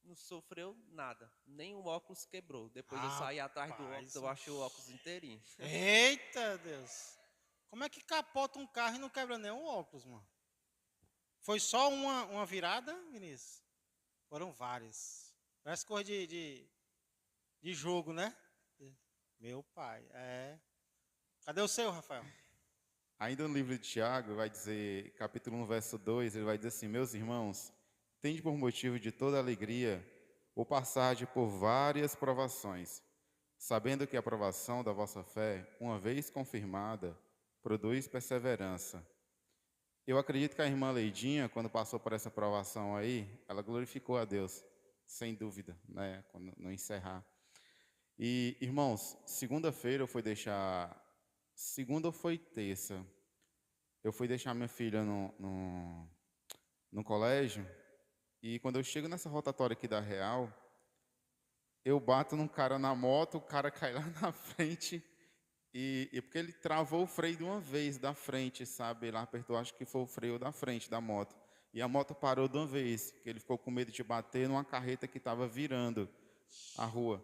não sofreu nada, nem o óculos quebrou. Depois eu saí atrás do óculos, eu achei o óculos inteirinho. Eita Deus! Como é que capota um carro e não quebra nenhum óculos, mano? Foi só uma virada, Vinícius? Foram várias. Parece coisa de jogo, né? Meu pai, é. Cadê o seu, Rafael? Ainda no livro de Tiago, vai dizer, capítulo 1, verso 2, ele vai dizer assim, meus irmãos, tende por motivo de toda alegria o passar por várias provações, sabendo que a provação da vossa fé, uma vez confirmada, produz perseverança. Eu acredito que a irmã Leidinha, quando passou por essa provação aí, ela glorificou a Deus, sem dúvida, né, quando não encerrar. E, irmãos, segunda-feira eu fui deixar, segunda ou foi terça, eu fui deixar minha filha no colégio, e quando eu chego nessa rotatória aqui da Real, eu bato num cara na moto, o cara cai lá na frente, e porque ele travou o freio de uma vez da frente, sabe? Ele apertou, acho que foi o freio da frente da moto. E a moto parou de uma vez, que ele ficou com medo de bater numa carreta que estava virando a rua.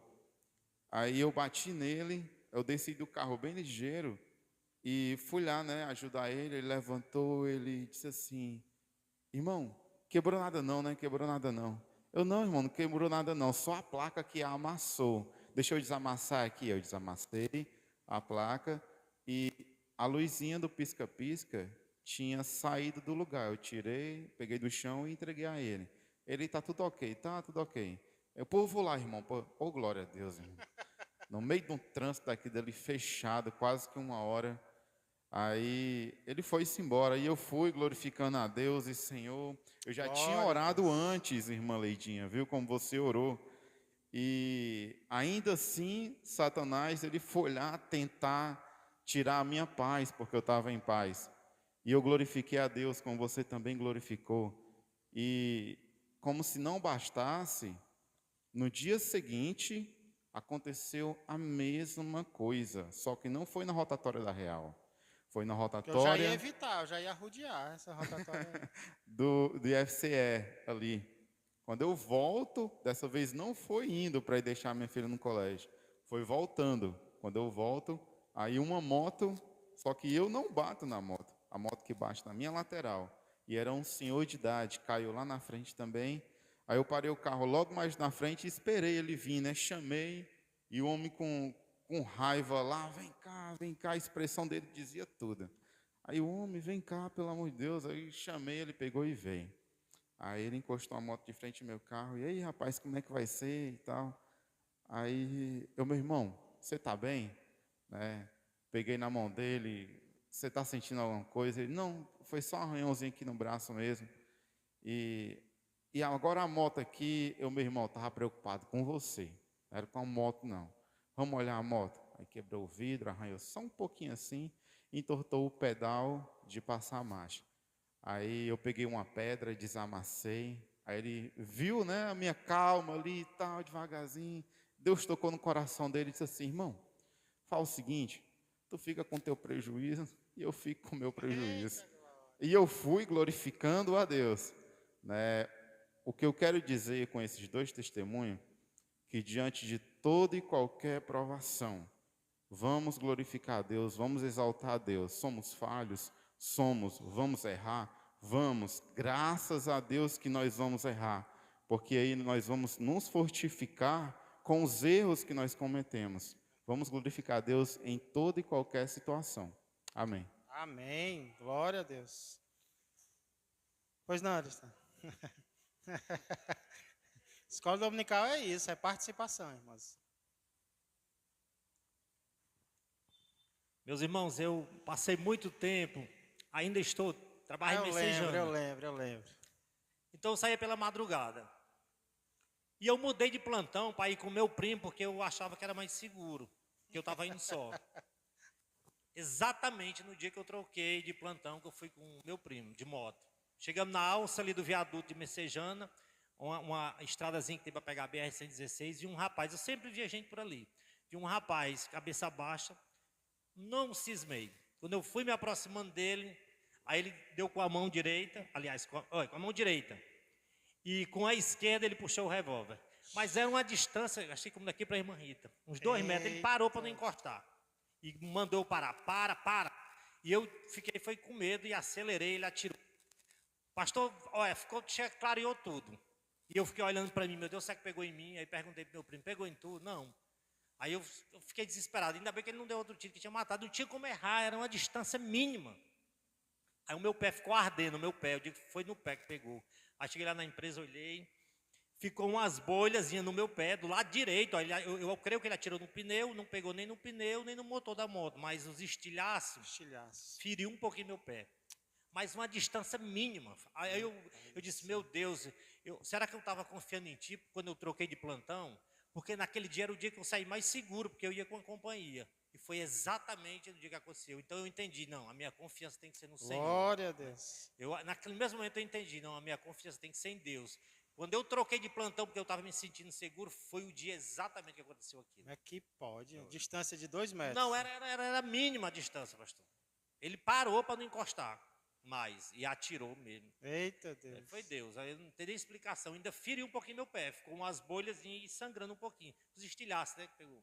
Aí eu bati nele, eu desci do carro bem ligeiro e fui lá, né, ajudar ele. Ele levantou, ele disse assim, irmão, quebrou nada não, né? Quebrou nada não. Eu, não, irmão, não quebrou nada não, só a placa que amassou. Deixa eu desamassar aqui. Eu desamassei a placa e a luzinha do pisca-pisca tinha saído do lugar. Eu tirei, peguei do chão e entreguei a ele. Ele, tá tudo ok, tá tudo ok. Eu, pô, vou lá, irmão, pô, glória a Deus, irmão. No meio de um trânsito daqui dele fechado, quase que 1 hora. Aí ele foi-se embora e eu fui glorificando a Deus e Senhor. Eu já tinha Glória a orado Deus. antes, irmã Leidinha, viu como você orou. E ainda assim, Satanás, ele foi lá tentar tirar a minha paz, porque eu estava em paz. E eu glorifiquei a Deus como você também glorificou. E como se não bastasse, no dia seguinte aconteceu a mesma coisa, só que não foi na rotatória da Real. Foi na Que eu já ia rotatória evitar, eu já ia rodear essa rotatória. do IFCE ali. Quando eu volto, dessa vez não foi indo para ir deixar minha filha no colégio, foi voltando. Quando eu volto, aí uma moto, só que eu não bato na moto, a moto que bate na minha lateral. e era um senhor de idade, caiu lá na frente também. Aí eu parei o carro logo mais na frente e esperei ele vir, né? Chamei, e o homem com raiva lá, vem cá, a expressão dele dizia tudo. Aí o homem, vem cá, pelo amor de Deus, aí chamei, ele pegou e veio. Aí ele encostou a moto de frente ao meu carro, e aí, rapaz, como é que vai ser e tal? Aí meu irmão, você está bem? Né? Peguei na mão dele, você está sentindo alguma coisa? Ele, não, foi só um arranhãozinho aqui no braço mesmo. E agora a moto aqui, meu irmão, estava preocupado com você. Não era com a moto, não. Vamos olhar a moto. Aí quebrou o vidro, arranhou só um pouquinho assim, entortou o pedal de passar a marcha. Aí eu peguei uma pedra, desamassei. Aí ele viu, né, a minha calma ali e tal, devagarzinho. Deus tocou no coração dele e disse assim, irmão, fala o seguinte, tu fica com teu prejuízo e eu fico com o meu prejuízo. E eu fui glorificando a Deus. Né? O que eu quero dizer com esses dois testemunhos, que diante de toda e qualquer provação, vamos glorificar a Deus, vamos exaltar a Deus. Somos falhos? Somos. Vamos errar? Vamos. Graças a Deus que nós vamos errar, porque aí nós vamos nos fortificar com os erros que nós cometemos. Vamos glorificar a Deus em toda e qualquer situação. Amém. Amém. Glória a Deus. Pois não, Anderson. Escola dominical é isso, é participação, irmãos. Meus irmãos, eu passei muito tempo, ainda estou, trabalhando em Messejana. Eu lembro. Então eu saía pela madrugada. E eu mudei de plantão para ir com meu primo, porque eu achava que era mais seguro, que eu estava indo só. Exatamente no dia que eu troquei de plantão, que eu fui com meu primo, de moto. Chegamos na alça ali do viaduto de Messejana, uma estradazinha que tem para pegar a BR-116, e um rapaz, eu sempre via gente por ali, vi um rapaz, cabeça baixa, não cismei. Quando eu fui me aproximando dele, aí ele deu com a mão direita, aliás, com a mão direita, e com a esquerda ele puxou o revólver. Mas era uma distância, achei como daqui para a irmã Rita, uns 2 metros, ele parou para não encostar. E mandou eu parar, para. E eu foi com medo e acelerei, ele atirou. Pastor, olha, clareou tudo. E eu fiquei olhando para mim, meu Deus, será que pegou em mim? Aí perguntei para meu primo, pegou em tu? Não. Aí eu fiquei desesperado, ainda bem que ele não deu outro tiro que tinha matado, não tinha como errar, era uma distância mínima. Aí o meu pé ficou ardendo, eu digo, foi no pé que pegou. Aí cheguei lá na empresa, olhei, ficou umas bolhazinhas no meu pé, do lado direito. Eu creio que ele atirou no pneu, não pegou nem no pneu, nem no motor da moto, mas os estilhaços. Feriu um pouquinho meu pé. Mas uma distância mínima. Aí eu disse, meu Deus, será que eu estava confiando em ti quando eu troquei de plantão? Porque naquele dia era o dia que eu saí mais seguro, porque eu ia com a companhia. E foi exatamente no dia que aconteceu. Então eu entendi, não, a minha confiança tem que ser no Senhor. Glória a Deus. Naquele mesmo momento eu entendi, não, a minha confiança tem que ser em Deus. Quando eu troquei de plantão, porque eu estava me sentindo seguro, foi o dia exatamente que aconteceu aquilo. Como é que pode? Distância de 2 metros. Não, era mínima a distância, pastor. Ele parou para não encostar mais e atirou mesmo. Eita Deus. Foi Deus, aí eu não teria explicação. Ainda feriu um pouquinho meu pé, ficou umas bolhas e sangrando um pouquinho. Os estilhaços, né, que pegou.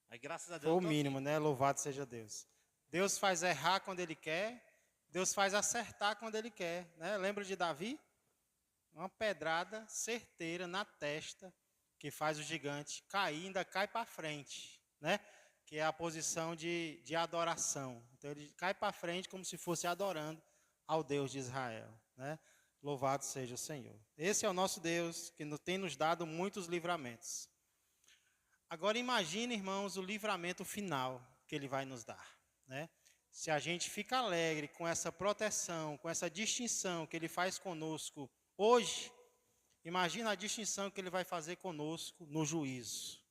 Aí graças a Deus. Foi o mínimo, né? Louvado seja Deus. Deus faz errar quando Ele quer, Deus faz acertar quando Ele quer, né? Lembra de Davi? Uma pedrada certeira na testa que faz o gigante cair, ainda cai para frente, né? Que é a posição de adoração. Então ele cai para frente como se fosse adorando ao Deus de Israel, né? Louvado seja o Senhor. Esse é o nosso Deus que tem nos dado muitos livramentos. Agora imagine, irmãos, o livramento final que Ele vai nos dar, né? Se a gente fica alegre com essa proteção, com essa distinção que Ele faz conosco hoje, imagina a distinção que Ele vai fazer conosco no juízo.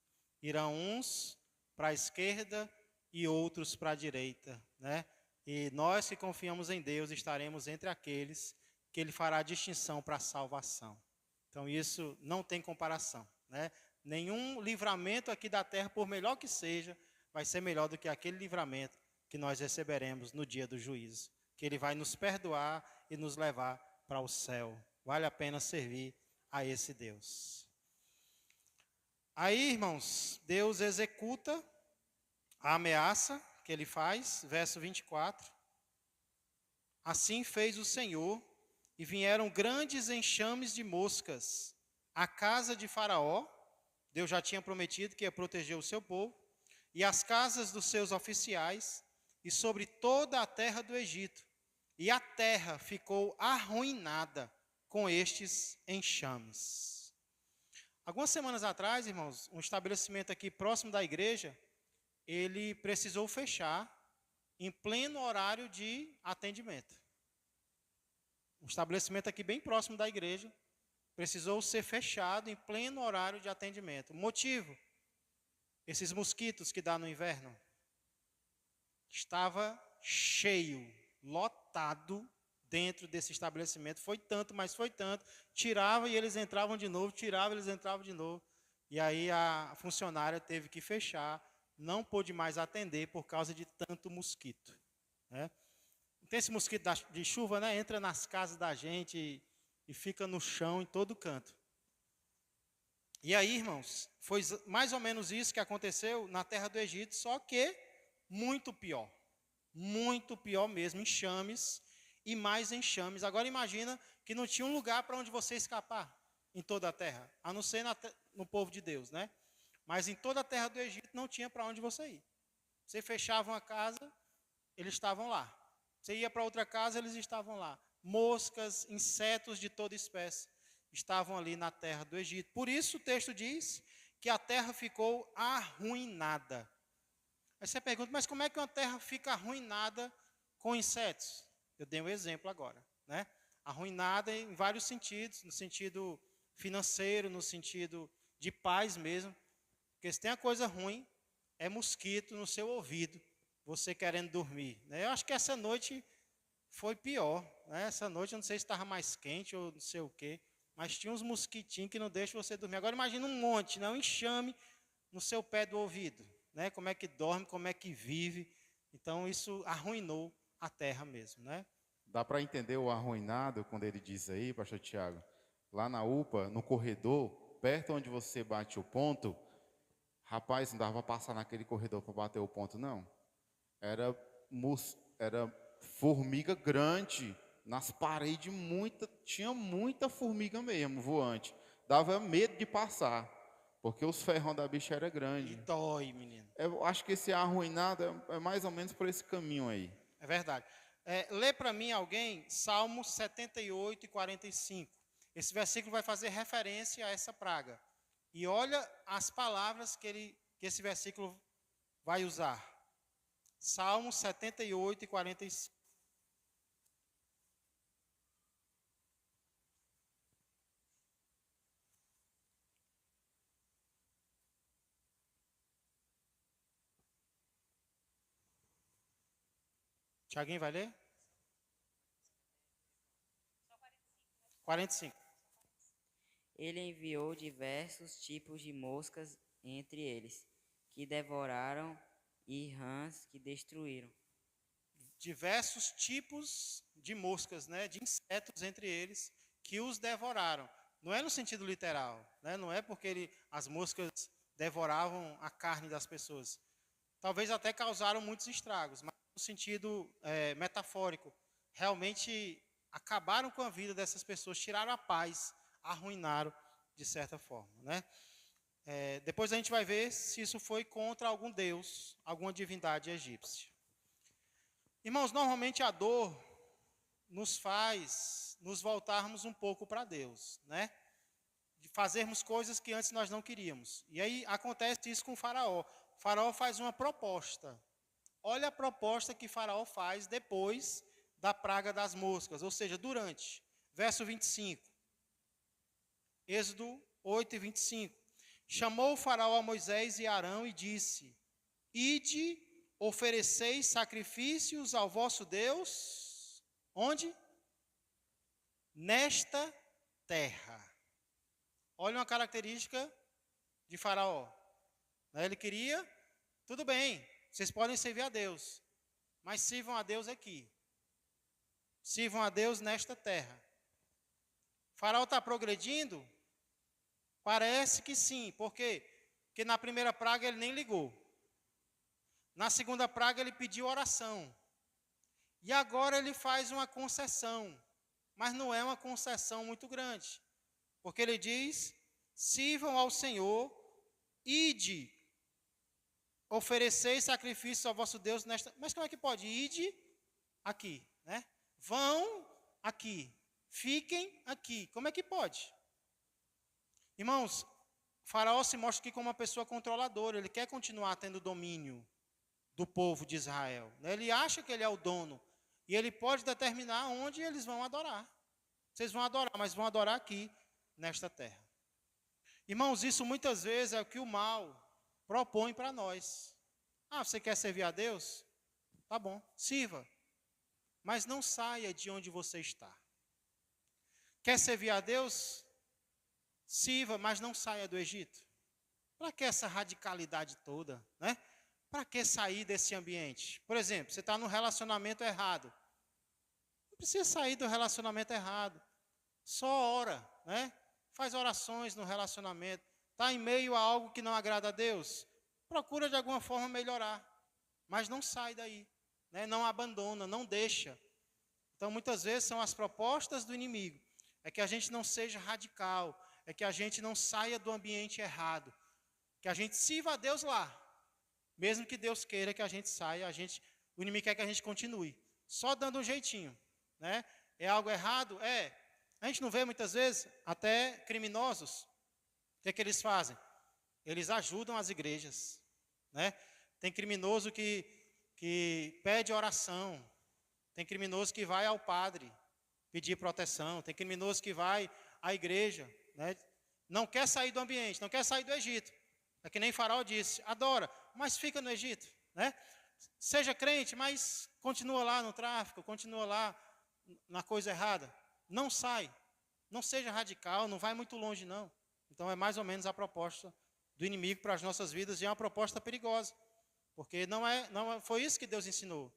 Irão uns para a esquerda e outros para a direita, né? E nós que confiamos em Deus estaremos entre aqueles que Ele fará a distinção para a salvação. Então isso não tem comparação, né? Nenhum livramento aqui da terra, por melhor que seja, vai ser melhor do que aquele livramento que nós receberemos no dia do juízo, que Ele vai nos perdoar e nos levar para o céu. Vale a pena servir a esse Deus. Aí, irmãos, Deus executa a ameaça que Ele faz, verso 24. Assim fez o Senhor e vieram grandes enxames de moscas à casa de Faraó. Deus já tinha prometido que ia proteger o seu povo, e as casas dos seus oficiais, e sobre toda a terra do Egito. E a terra ficou arruinada com estes enxames. Algumas semanas atrás, irmãos, um estabelecimento aqui próximo da igreja, ele precisou fechar em pleno horário de atendimento. Um estabelecimento aqui bem próximo da igreja precisou ser fechado em pleno horário de atendimento. O motivo? Esses mosquitos que dá no inverno. Estava cheio, lotado dentro desse estabelecimento. Foi tanto, mas foi tanto. Tirava e eles entravam de novo, tirava e eles entravam de novo. E aí a funcionária teve que fechar, não pôde mais atender por causa de tanto mosquito, né? Tem esse mosquito de chuva, né? Entra nas casas da gente e fica no chão em todo canto. E aí, irmãos, foi mais ou menos isso que aconteceu na terra do Egito, só que muito pior mesmo, enxames e mais enxames. Agora imagina que não tinha um lugar para onde você escapar em toda a terra, a não ser no povo de Deus, né? Mas em toda a terra do Egito não tinha para onde você ir. Você fechava uma casa, eles estavam lá. Você ia para outra casa, eles estavam lá. Moscas, insetos de toda espécie estavam ali na terra do Egito. Por isso o texto diz que a terra ficou arruinada. Aí você pergunta, mas como é que uma terra fica arruinada com insetos? Eu dei um exemplo agora, né? Arruinada em vários sentidos, no sentido financeiro, no sentido de paz mesmo. Porque se tem uma coisa ruim, é mosquito no seu ouvido, você querendo dormir, né? Eu acho que essa noite foi pior, né? Essa noite eu não sei se estava mais quente ou não sei o quê, mas tinha uns mosquitinhos que não deixam você dormir. Agora imagina um monte, né? Um enxame no seu pé do ouvido, né? Como é que dorme, como é que vive. Então isso arruinou a terra mesmo, né? Dá para entender o arruinado quando ele diz aí, pastor Tiago, lá na UPA, no corredor, perto onde você bate o ponto, rapaz, não dava para passar naquele corredor para bater o ponto, não. Era formiga grande, nas paredes tinha muita formiga mesmo, voante. Dava medo de passar, porque os ferrão da bicha era grande. E dói, menino. Eu acho que esse arruinado é mais ou menos por esse caminho aí. É verdade. Lê para mim alguém Salmo 78 e 45. Esse versículo vai fazer referência a essa praga. E olha as palavras que esse versículo vai usar. Salmo 78 e 45. Tiaguinho vai ler? 45. Ele enviou diversos tipos de moscas entre eles, que devoraram, e rãs que destruíram. Diversos tipos de moscas, né, de insetos entre eles, que os devoraram. Não é no sentido literal, né, não é porque as moscas devoravam a carne das pessoas. Talvez até causaram muitos estragos, mas no sentido metafórico. Realmente acabaram com a vida dessas pessoas, tiraram a paz, arruinaram de certa forma, né? Depois a gente vai ver se isso foi contra algum deus, alguma divindade egípcia. Irmãos, normalmente a dor nos faz nos voltarmos um pouco para Deus, né? De fazermos coisas que antes nós não queríamos. E aí acontece isso com o Faraó. O Faraó faz uma proposta. Olha a proposta que Faraó faz depois da praga das moscas, ou seja, durante. Verso 25. Êxodo 8 e 25. Chamou o Faraó a Moisés e Arão e disse: Ide, ofereceis sacrifícios ao vosso Deus. Onde? Nesta terra. Olha uma característica de Faraó. Ele queria, tudo bem, vocês podem servir a Deus, mas sirvam a Deus aqui. Sirvam a Deus nesta terra. Faraó está progredindo? Parece que sim. Por quê? Porque na primeira praga ele nem ligou. Na segunda praga ele pediu oração. E agora ele faz uma concessão. mas não é uma concessão muito grande. Porque ele diz, sirvam ao Senhor, ide, ofereceis sacrifícios ao vosso Deus nesta... Mas como é que pode? Ide aqui, né? Vão aqui, fiquem aqui. Como é que pode? Irmãos, Faraó se mostra aqui como uma pessoa controladora. Ele quer continuar tendo domínio do povo de Israel. Ele acha que ele é o dono. E ele pode determinar onde eles vão adorar. Vocês vão adorar, mas vão adorar aqui, nesta terra. Irmãos, isso muitas vezes é o que o mal propõe para nós. Ah, você quer servir a Deus? Tá bom, sirva. Mas não saia de onde você está. Quer servir a Deus? Sirva, mas não saia do Egito. Para que essa radicalidade toda, né? Para que sair desse ambiente? Por exemplo, você está num relacionamento errado. Não precisa sair do relacionamento errado. Só ora, né? Faz orações no relacionamento. Está em meio a algo que não agrada a Deus. Procura de alguma forma melhorar. Mas não sai daí. Né? Não abandona, não deixa. Então, muitas vezes são as propostas do inimigo. É que a gente não seja radical. É que a gente não saia do ambiente errado. Que a gente sirva a Deus lá. Mesmo que Deus queira que a gente saia, o inimigo quer que a gente continue. Só dando um jeitinho. Né? É algo errado? É. A gente não vê muitas vezes até criminosos. O que é que eles fazem? Eles ajudam as igrejas. Né? Tem criminoso que pede oração. Tem criminoso que vai ao padre pedir proteção. Tem criminoso que vai à igreja. Né? Não quer sair do ambiente, não quer sair do Egito. É que nem Faraó disse, adora, mas fica no Egito. Né? Seja crente, mas continua lá no tráfico, continua lá na coisa errada. Não sai, não seja radical, não vai muito longe não. Então é mais ou menos a proposta do inimigo para as nossas vidas e é uma proposta perigosa. Porque não foi isso que Deus ensinou.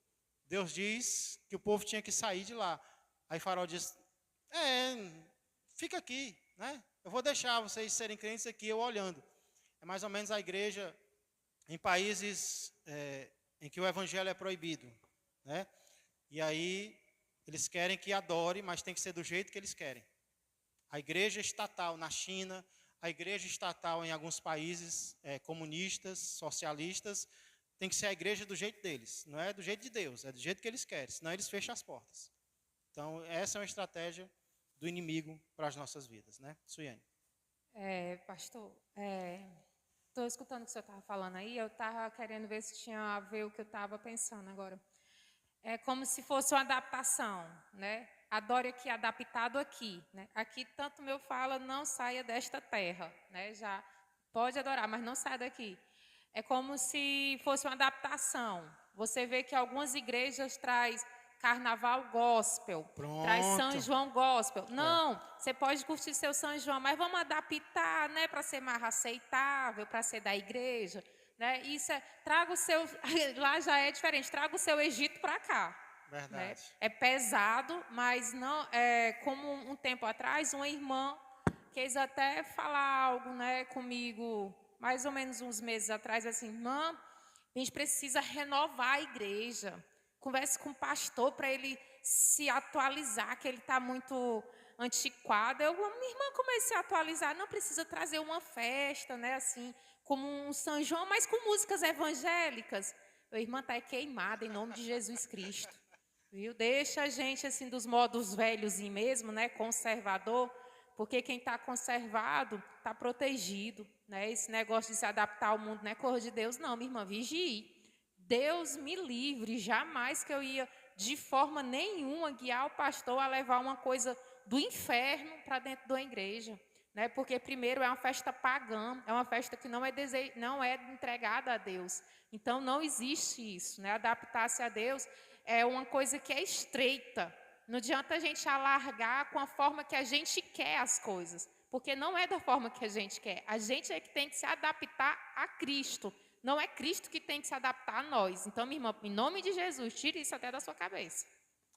Deus diz que o povo tinha que sair de lá. Aí Faraó diz, fica aqui, né? Eu vou deixar vocês serem crentes aqui, eu olhando. É mais ou menos a igreja em países em que o evangelho é proibido. Né? E aí eles querem que adore, mas tem que ser do jeito que eles querem. A igreja estatal na China, a igreja estatal em alguns países comunistas, socialistas, tem que ser a igreja do jeito deles. Não é do jeito de Deus, é do jeito que eles querem, senão eles fecham as portas. Então, essa é uma estratégia do inimigo para as nossas vidas. Né? Suiane. Pastor, estou escutando o que o senhor estava falando aí, eu estava querendo ver se tinha a ver o que eu estava pensando agora. É como se fosse uma adaptação, né? Adore aqui, adaptado aqui. Né? Aqui, tanto meu fala, não saia desta terra. Né? Já pode adorar, mas não saia daqui. É como se fosse uma adaptação. Você vê que algumas igrejas traz carnaval gospel, traz São João gospel. Não, você pode curtir seu São João, mas vamos adaptar, né, para ser mais aceitável, para ser da igreja. Né? Isso traga o seu, lá já é diferente, traga o seu Egito para cá. Verdade. Né? É pesado, mas não como um tempo atrás, uma irmã quis até falar algo, né, comigo, mais ou menos uns meses atrás, assim, irmã, a gente precisa renovar a igreja. Converse com o pastor para ele se atualizar, que ele está muito antiquado. Minha irmã, comecei a atualizar, não precisa trazer uma festa, né, assim, como um São João, mas com músicas evangélicas. A irmã está queimada em nome de Jesus Cristo. Viu? Deixa a gente assim dos modos velhos mesmo, né, conservador, porque quem está conservado está protegido. Né? Esse negócio de se adaptar ao mundo não é coisa de Deus, não, minha irmã, vigie. Deus me livre, jamais que eu ia, de forma nenhuma, guiar o pastor a levar uma coisa do inferno para dentro da igreja. Né? Porque, primeiro, é uma festa pagã, é uma festa que não é entregada a Deus. Então, não existe isso. Né? Adaptar-se a Deus é uma coisa que é estreita. Não adianta a gente alargar com a forma que a gente quer as coisas, porque não é da forma que a gente quer. A gente é que tem que se adaptar a Cristo. Não é Cristo que tem que se adaptar a nós. Então, minha irmã, em nome de Jesus, tire isso até da sua cabeça.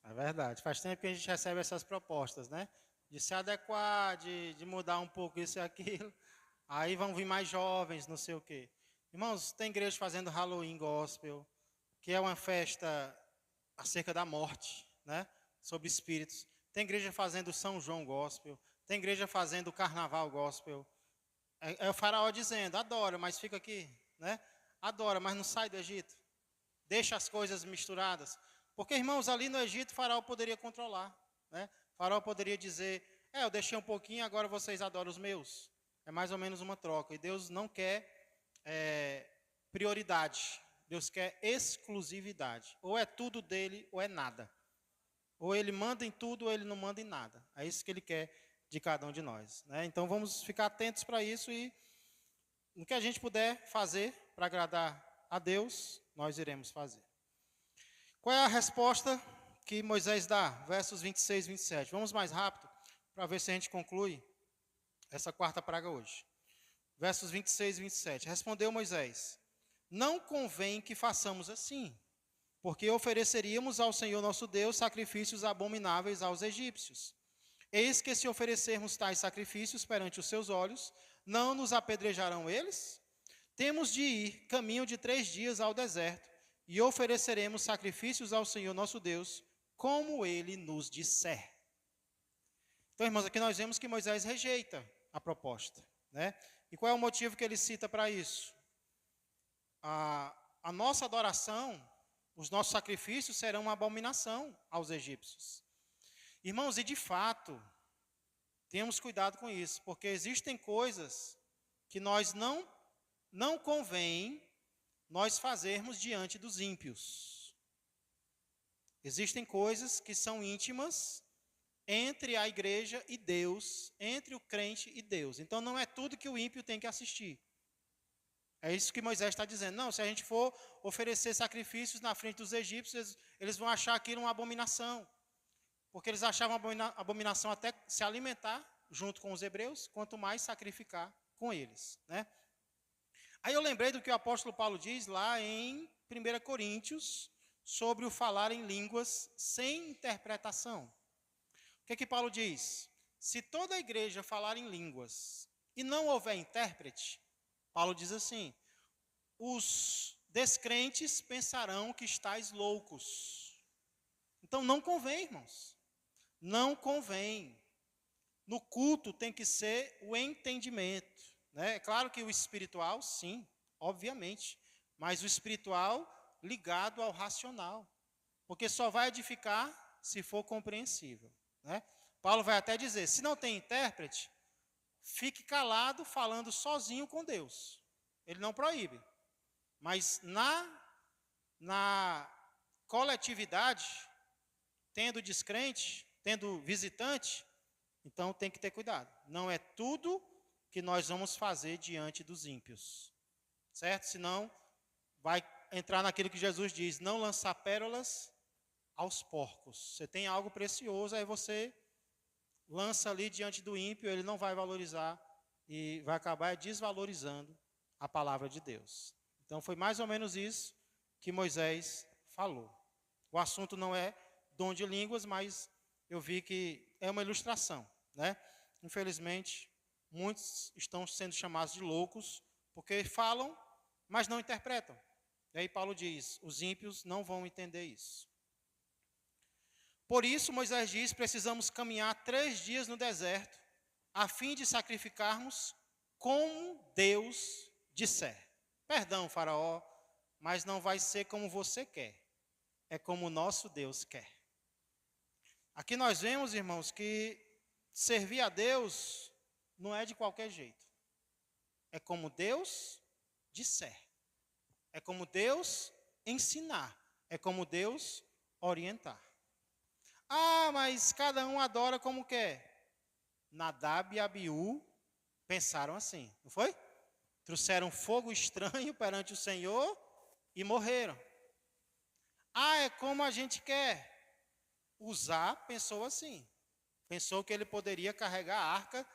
É verdade. Faz tempo que a gente recebe essas propostas, né? De se adequar, de mudar um pouco isso e aquilo. Aí vão vir mais jovens, não sei o quê. Irmãos, tem igreja fazendo Halloween Gospel, que é uma festa acerca da morte, né? Sobre espíritos. tem igreja fazendo São João gospel, tem igreja fazendo Carnaval gospel. É o faraó dizendo, adora, mas fica aqui, né? Adora, mas não sai do Egito. Deixa as coisas misturadas. Porque, irmãos, ali no Egito, o faraó poderia controlar, né? O faraó poderia dizer, eu deixei um pouquinho, agora vocês adoram os meus. É mais ou menos uma troca. E Deus não quer prioridade. Deus quer exclusividade. Ou é tudo dele, ou é nada. Ou ele manda em tudo, ou ele não manda em nada. É isso que ele quer de cada um de nós, né? Então, vamos ficar atentos para isso e no que a gente puder fazer para agradar a Deus, nós iremos fazer. Qual é a resposta que Moisés dá? Versos 26 e 27. Vamos mais rápido, para ver se a gente conclui essa quarta praga hoje. Versos 26 e 27. Respondeu Moisés, não convém que façamos assim, porque ofereceríamos ao Senhor nosso Deus sacrifícios abomináveis aos egípcios. Eis que se oferecermos tais sacrifícios perante os seus olhos, não nos apedrejarão eles? Temos de ir caminho de 3 dias ao deserto, e ofereceremos sacrifícios ao Senhor nosso Deus, como ele nos disser. Então, irmãos, aqui nós vemos que Moisés rejeita a proposta, né? E qual é o motivo que ele cita para isso? A nossa adoração, os nossos sacrifícios serão uma abominação aos egípcios. Irmãos, e de fato, temos cuidado com isso, porque existem coisas que nós não convém nós fazermos diante dos ímpios. Existem coisas que são íntimas entre a igreja e Deus, entre o crente e Deus. Então, não é tudo que o ímpio tem que assistir. É isso que Moisés está dizendo. Não, se a gente for oferecer sacrifícios na frente dos egípcios, eles vão achar aquilo uma abominação. Porque eles achavam abominação até se alimentar junto com os hebreus, quanto mais sacrificar com eles, né? Aí eu lembrei do que o apóstolo Paulo diz lá em 1 Coríntios, sobre o falar em línguas sem interpretação. O que é que Paulo diz? Se toda a igreja falar em línguas e não houver intérprete, Paulo diz assim, os descrentes pensarão que estáis loucos. Então não convém, irmãos. Não convém. No culto tem que ser o entendimento, né? É claro que o espiritual, sim, obviamente, mas o espiritual ligado ao racional, porque só vai edificar se for compreensível, né? Paulo vai até dizer, se não tem intérprete, fique calado falando sozinho com Deus. Ele não proíbe, mas na coletividade, tendo descrente, tendo visitante, então tem que ter cuidado. Não é tudo que nós vamos fazer diante dos ímpios, certo? Senão vai entrar naquilo que Jesus diz, não lançar pérolas aos porcos. Você tem algo precioso, aí você lança ali diante do ímpio, ele não vai valorizar e vai acabar desvalorizando a palavra de Deus. Então foi mais ou menos isso que Moisés falou. O assunto não é dom de línguas, mas eu vi que é uma ilustração, né? Infelizmente, muitos estão sendo chamados de loucos, porque falam, mas não interpretam. E aí Paulo diz, os ímpios não vão entender isso. Por isso, Moisés diz, precisamos caminhar 3 dias no deserto, a fim de sacrificarmos como Deus disser. Perdão, faraó, mas não vai ser como você quer, é como o nosso Deus quer. Aqui nós vemos, irmãos, que servir a Deus não é de qualquer jeito. É como Deus disser. É como Deus ensinar. É como Deus orientar. Ah, mas cada um adora como quer. Nadab e Abiú pensaram assim, não foi? Trouxeram fogo estranho perante o Senhor e morreram. Ah, é como a gente quer. Uzá pensou assim. Pensou que ele poderia carregar a arca,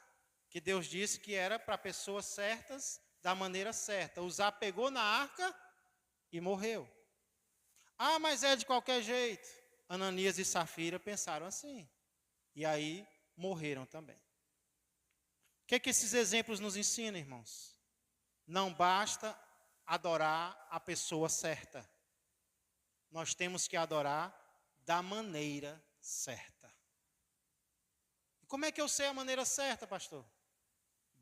que Deus disse que era para pessoas certas, da maneira certa. Uzá pegou na arca e morreu. Ah, mas é de qualquer jeito. Ananias e Safira pensaram assim. E aí morreram também. O que é que esses exemplos nos ensinam, irmãos? Não basta adorar a pessoa certa. Nós temos que adorar da maneira certa. Como é que eu sei a maneira certa, pastor?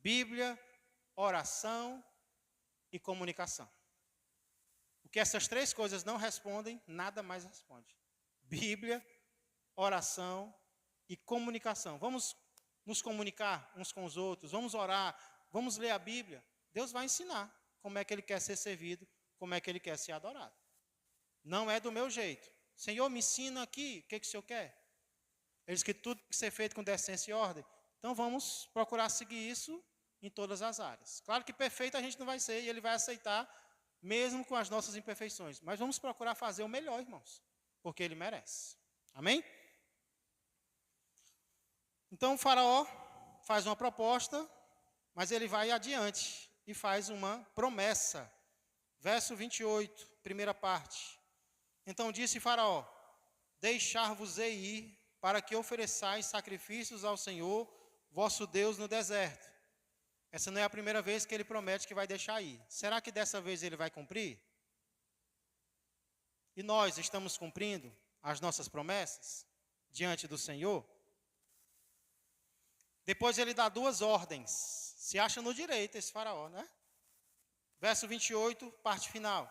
Bíblia, oração e comunicação. O que essas três coisas não respondem, nada mais responde. Bíblia, oração e comunicação. Vamos nos comunicar uns com os outros, vamos orar, vamos ler a Bíblia. Deus vai ensinar como é que Ele quer ser servido, como é que Ele quer ser adorado. Não é do meu jeito. Senhor, me ensina aqui, o que o Senhor quer? Ele diz que tudo tem que ser feito com decência e ordem. Então vamos procurar seguir isso em todas as áreas. Claro que perfeito a gente não vai ser, e Ele vai aceitar, mesmo com as nossas imperfeições. Mas vamos procurar fazer o melhor, irmãos, porque Ele merece. Amém? Então o faraó faz uma proposta, mas ele vai adiante e faz uma promessa. Verso 28, primeira parte. Então disse faraó: deixar-vos-ei ir, para que ofereçais sacrifícios ao Senhor, vosso Deus, no deserto. Essa não é a primeira vez que ele promete que vai deixar ir. Será que dessa vez ele vai cumprir? E nós estamos cumprindo as nossas promessas diante do Senhor? Depois ele dá duas ordens. Se acha no direito esse faraó, né? Verso 28, parte final.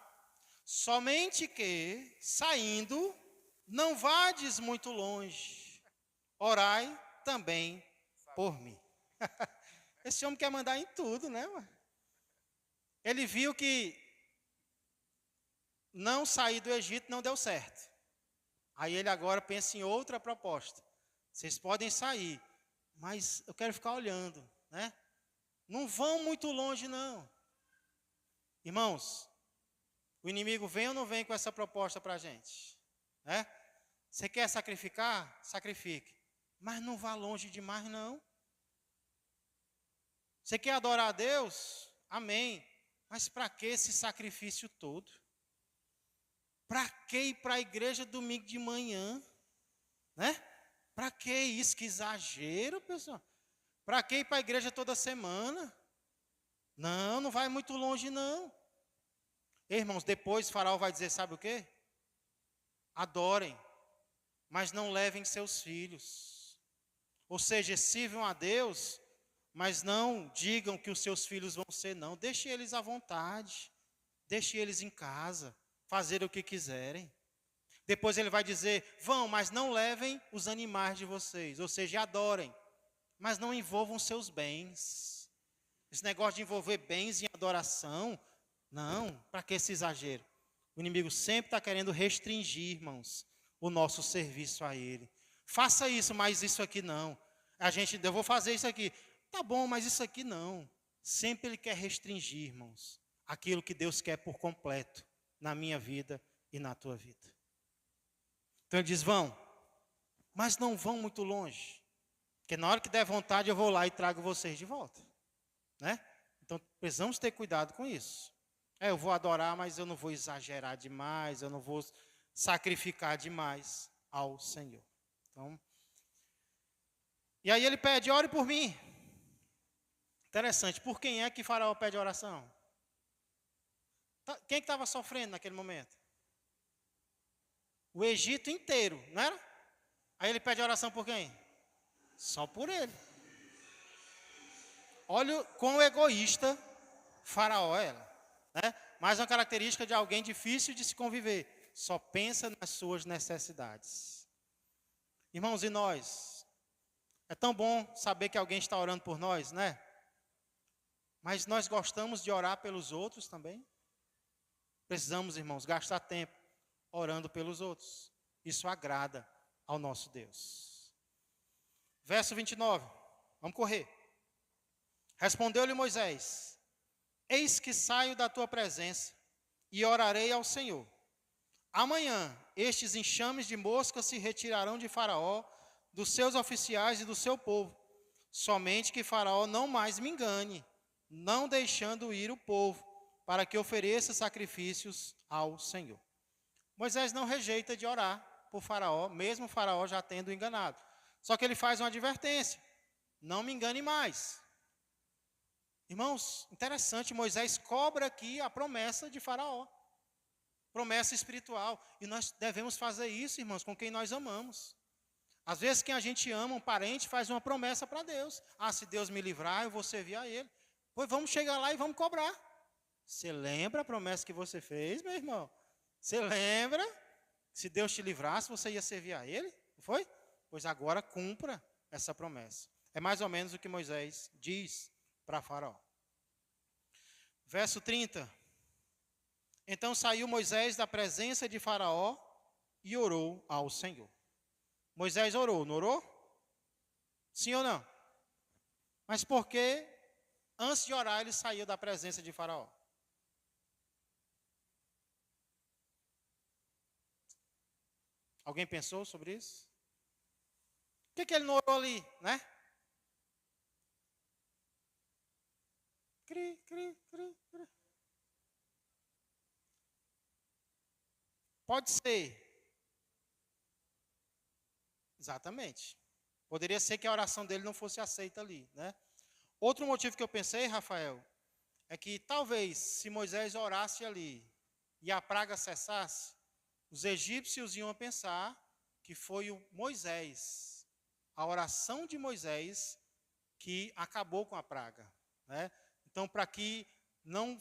Somente que, saindo, não vades muito longe. Orai também por mim. Esse homem quer mandar em tudo, né? Ele viu que não sair do Egito não deu certo. Aí ele agora pensa em outra proposta. Vocês podem sair, mas eu quero ficar olhando, né? Não vão muito longe, não. Irmãos, o inimigo vem ou não vem com essa proposta para a gente? Né? Você quer sacrificar? Sacrifique. Mas não vá longe demais, não. Você quer adorar a Deus? Amém. Mas para que esse sacrifício todo? Para que ir para a igreja domingo de manhã? Né? Para que isso? Que exagero, pessoal. Para que ir para a igreja toda semana? Não, não vai muito longe, não. Irmãos, depois o faraó vai dizer, sabe o quê? Adorem, mas não levem seus filhos. Ou seja, sirvam a Deus, mas não digam que os seus filhos vão ser, não. Deixe eles à vontade. Deixe eles em casa, fazer o que quiserem. Depois ele vai dizer, vão, mas não levem os animais de vocês. Ou seja, adorem, mas não envolvam seus bens. Esse negócio de envolver bens em adoração, não, para que esse exagero? O inimigo sempre está querendo restringir, irmãos, o nosso serviço a ele. Faça isso, mas isso aqui não. Eu vou fazer isso aqui. Tá bom, mas isso aqui não. Sempre ele quer restringir, irmãos, aquilo que Deus quer por completo na minha vida e na tua vida. Então ele diz, vão, mas não vão muito longe. Porque na hora que der vontade eu vou lá e trago vocês de volta. Né? Então precisamos ter cuidado com isso. Eu vou adorar, mas eu não vou exagerar demais, eu não vou sacrificar demais ao Senhor. Então, e aí ele pede, ore por mim. Interessante, por quem é que Faraó pede oração? Quem que estava sofrendo naquele momento? O Egito inteiro, não era? Aí ele pede oração por quem? Só por ele. Olha quão egoísta Faraó era. Né? Mais uma característica de alguém difícil de se conviver. Só pensa nas suas necessidades. Irmãos, e nós? É tão bom saber que alguém está orando por nós, né? Mas nós gostamos de orar pelos outros também. Precisamos, irmãos, gastar tempo orando pelos outros. Isso agrada ao nosso Deus. Verso 29. Vamos correr. Respondeu-lhe Moisés: eis que saio da tua presença e orarei ao Senhor. Amanhã estes enxames de moscas se retirarão de Faraó, dos seus oficiais e do seu povo. Somente que Faraó não mais me engane, não deixando ir o povo, para que ofereça sacrifícios ao Senhor. Moisés não rejeita de orar por Faraó, mesmo Faraó já tendo enganado. Só que ele faz uma advertência: não me engane mais. Irmãos, interessante, Moisés cobra aqui a promessa de Faraó. Promessa espiritual. E nós devemos fazer isso, irmãos, com quem nós amamos. Às vezes quem a gente ama, um parente, faz uma promessa para Deus. Ah, se Deus me livrar, eu vou servir a Ele. Pois vamos chegar lá e vamos cobrar. Você lembra a promessa que você fez, meu irmão? Você lembra? Se Deus te livrasse, você ia servir a Ele? Não foi? Pois agora cumpra essa promessa. É mais ou menos o que Moisés diz para Faraó. Verso 30. Então saiu Moisés da presença de Faraó e orou ao Senhor. Moisés orou, não orou? Sim ou não? Mas por que, antes de orar, ele saiu da presença de Faraó? Alguém pensou sobre isso? Por que ele não orou ali, né? Cri, cri, cri, cri. Pode ser. Exatamente. Poderia ser que a oração dele não fosse aceita ali, né? Outro motivo que eu pensei, Rafael, é que talvez se Moisés orasse ali e a praga cessasse, os egípcios iam pensar que foi o Moisés, a oração de Moisés, que acabou com a praga, né? Então, para que não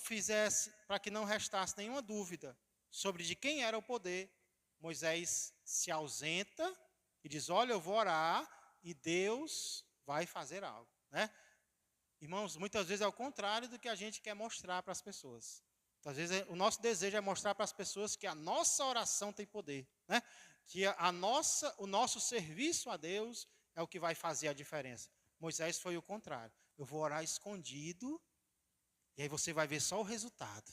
restasse nenhuma dúvida sobre de quem era o poder, Moisés se ausenta e diz: olha, eu vou orar e Deus vai fazer algo, né? Irmãos, muitas vezes é o contrário do que a gente quer mostrar para as pessoas. Às vezes o nosso desejo é mostrar para as pessoas que a nossa oração tem poder, né? Que o nosso serviço a Deus é o que vai fazer a diferença. Moisés foi o contrário. Eu vou orar escondido e aí você vai ver só o resultado.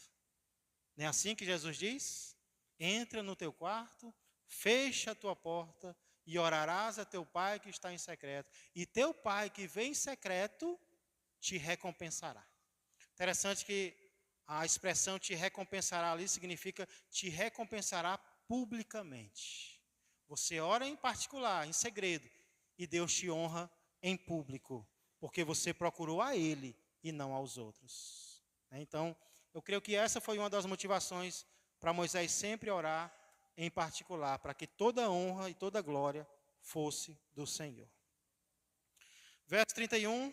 Não é assim que Jesus diz? Entra no teu quarto, fecha a tua porta e orarás a teu pai que está em secreto. E teu pai que vem em secreto te recompensará. Interessante que a expressão te recompensará ali significa te recompensará publicamente. Você ora em particular, em segredo, e Deus te honra em público, porque você procurou a Ele e não aos outros. Então, eu creio que essa foi uma das motivações para Moisés sempre orar em particular, para que toda honra e toda glória fosse do Senhor. Verso 31.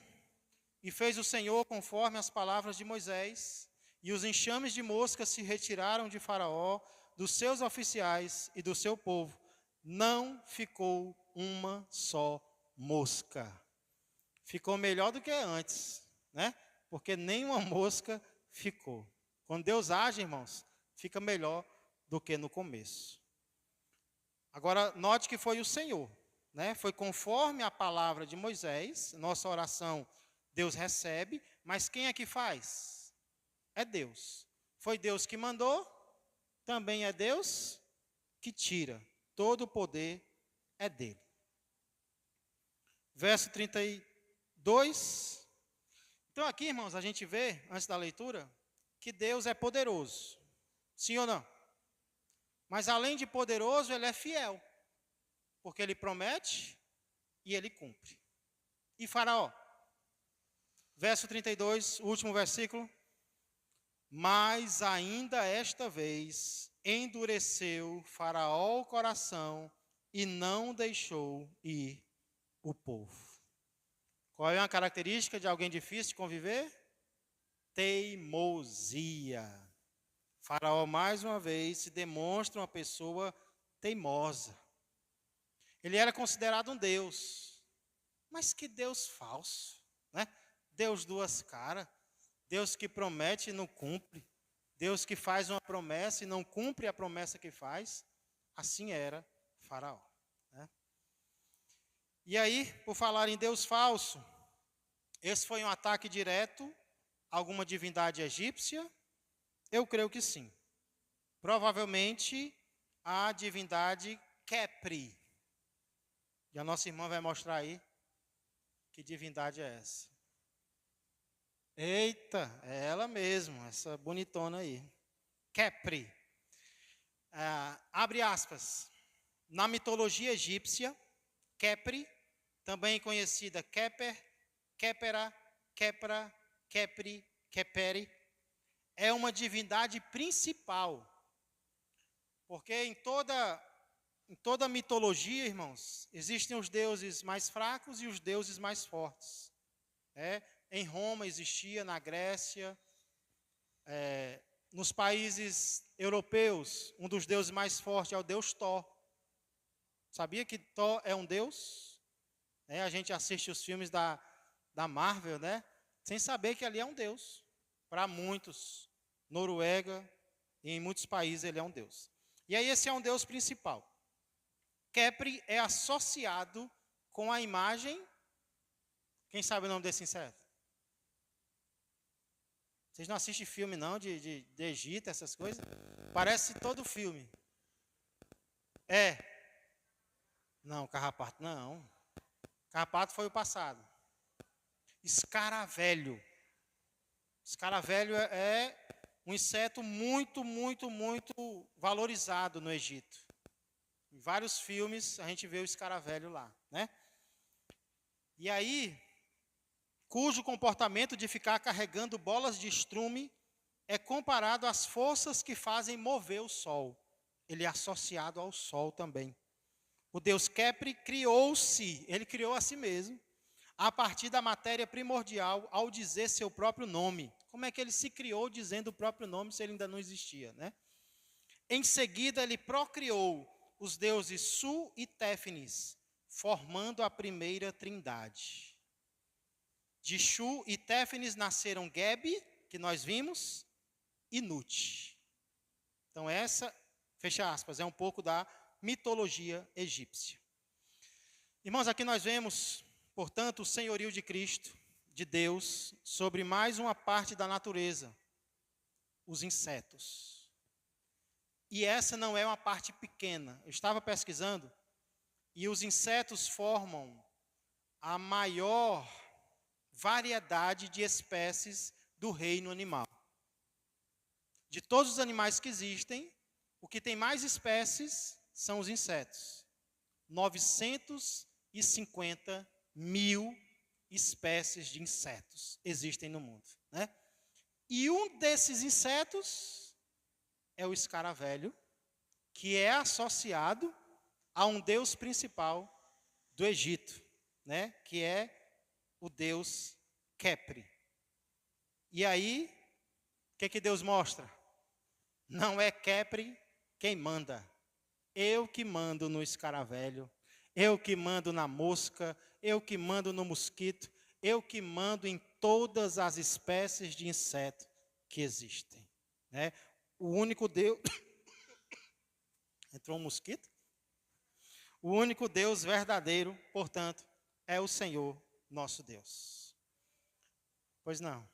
E fez o Senhor conforme as palavras de Moisés, e os enxames de moscas se retiraram de Faraó, dos seus oficiais e do seu povo. Não ficou uma só mosca. Ficou melhor do que antes, né? Porque nenhuma mosca ficou. Quando Deus age, irmãos, fica melhor do que no começo. Agora, note que foi o Senhor, né? Foi conforme a palavra de Moisés. Nossa oração Deus recebe, mas quem é que faz? É Deus. Foi Deus que mandou, também é Deus que tira. Todo o poder é dele. Verso 32. Então aqui, irmãos, a gente vê, antes da leitura, que Deus é poderoso. Sim ou não? Mas além de poderoso, ele é fiel. Porque ele promete e ele cumpre. E Faraó? Verso 32, o último versículo. Mas ainda esta vez endureceu Faraó o coração e não deixou ir o povo. Qual é a característica de alguém difícil de conviver? Teimosia. Faraó, mais uma vez, se demonstra uma pessoa teimosa. Ele era considerado um Deus. Mas que Deus falso, né? Deus duas caras, Deus que promete e não cumpre, Deus que faz uma promessa e não cumpre a promessa que faz. Assim era Faraó, né? E aí, por falar em Deus falso, esse foi um ataque direto a alguma divindade egípcia? Eu creio que sim. Provavelmente a divindade Khepri. E a nossa irmã vai mostrar aí que divindade é essa. Eita, é ela mesmo, essa bonitona aí. Khepri. Abre aspas. Na mitologia egípcia, Khepri, também conhecida Kheper, Khepera, Khepra, Khepri, Kheperi, é uma divindade principal. Porque em em toda a mitologia, irmãos, existem os deuses mais fracos e os deuses mais fortes. Em Roma existia, na Grécia, nos países europeus, um dos deuses mais fortes é o deus Thor. Sabia que Thor é um deus? A gente assiste os filmes da Marvel, né? Sem saber que ali é um deus. Para muitos, Noruega e em muitos países ele é um deus. E aí esse é um deus principal. Kepri é associado com a imagem. Quem sabe o nome desse inseto? Vocês não assistem filme não, de Egito, essas coisas? Parece todo filme. Não, carrapato não. Carrapato foi o passado. Escaravelho. Escaravelho é um inseto muito, muito, muito valorizado no Egito. Em vários filmes a gente vê o escaravelho lá, né? E aí, cujo comportamento de ficar carregando bolas de estrume é comparado às forças que fazem mover o sol. Ele é associado ao sol também. O deus Kepri criou-se, ele criou a si mesmo, a partir da matéria primordial, ao dizer seu próprio nome. Como é que ele se criou dizendo o próprio nome se ele ainda não existia, né? Em seguida, ele procriou os deuses Su e Téfnis, formando a primeira trindade. De Shu e Téfnis nasceram Gebi, que nós vimos, e Nut. Então essa, fecha aspas, é um pouco da mitologia egípcia. Irmãos, aqui nós vemos, portanto, o senhorio de Cristo, de Deus, sobre mais uma parte da natureza, os insetos. E essa não é uma parte pequena. Eu estava pesquisando, e os insetos formam a maior variedade de espécies do reino animal. De todos os animais que existem, o que tem mais espécies são os insetos. 950 mil espécies de insetos existem no mundo, né? E um desses insetos é o escaravelho, que é associado a um deus principal do Egito, né? Que é o deus Kepri. E aí, o que Deus mostra? Não é Kepri quem manda. Eu que mando no escaravelho, eu que mando na mosca, eu que mando no mosquito, eu que mando em todas as espécies de inseto que existem, né? O único Deus... Entrou um mosquito? O único Deus verdadeiro, portanto, é o Senhor nosso Deus. Pois não.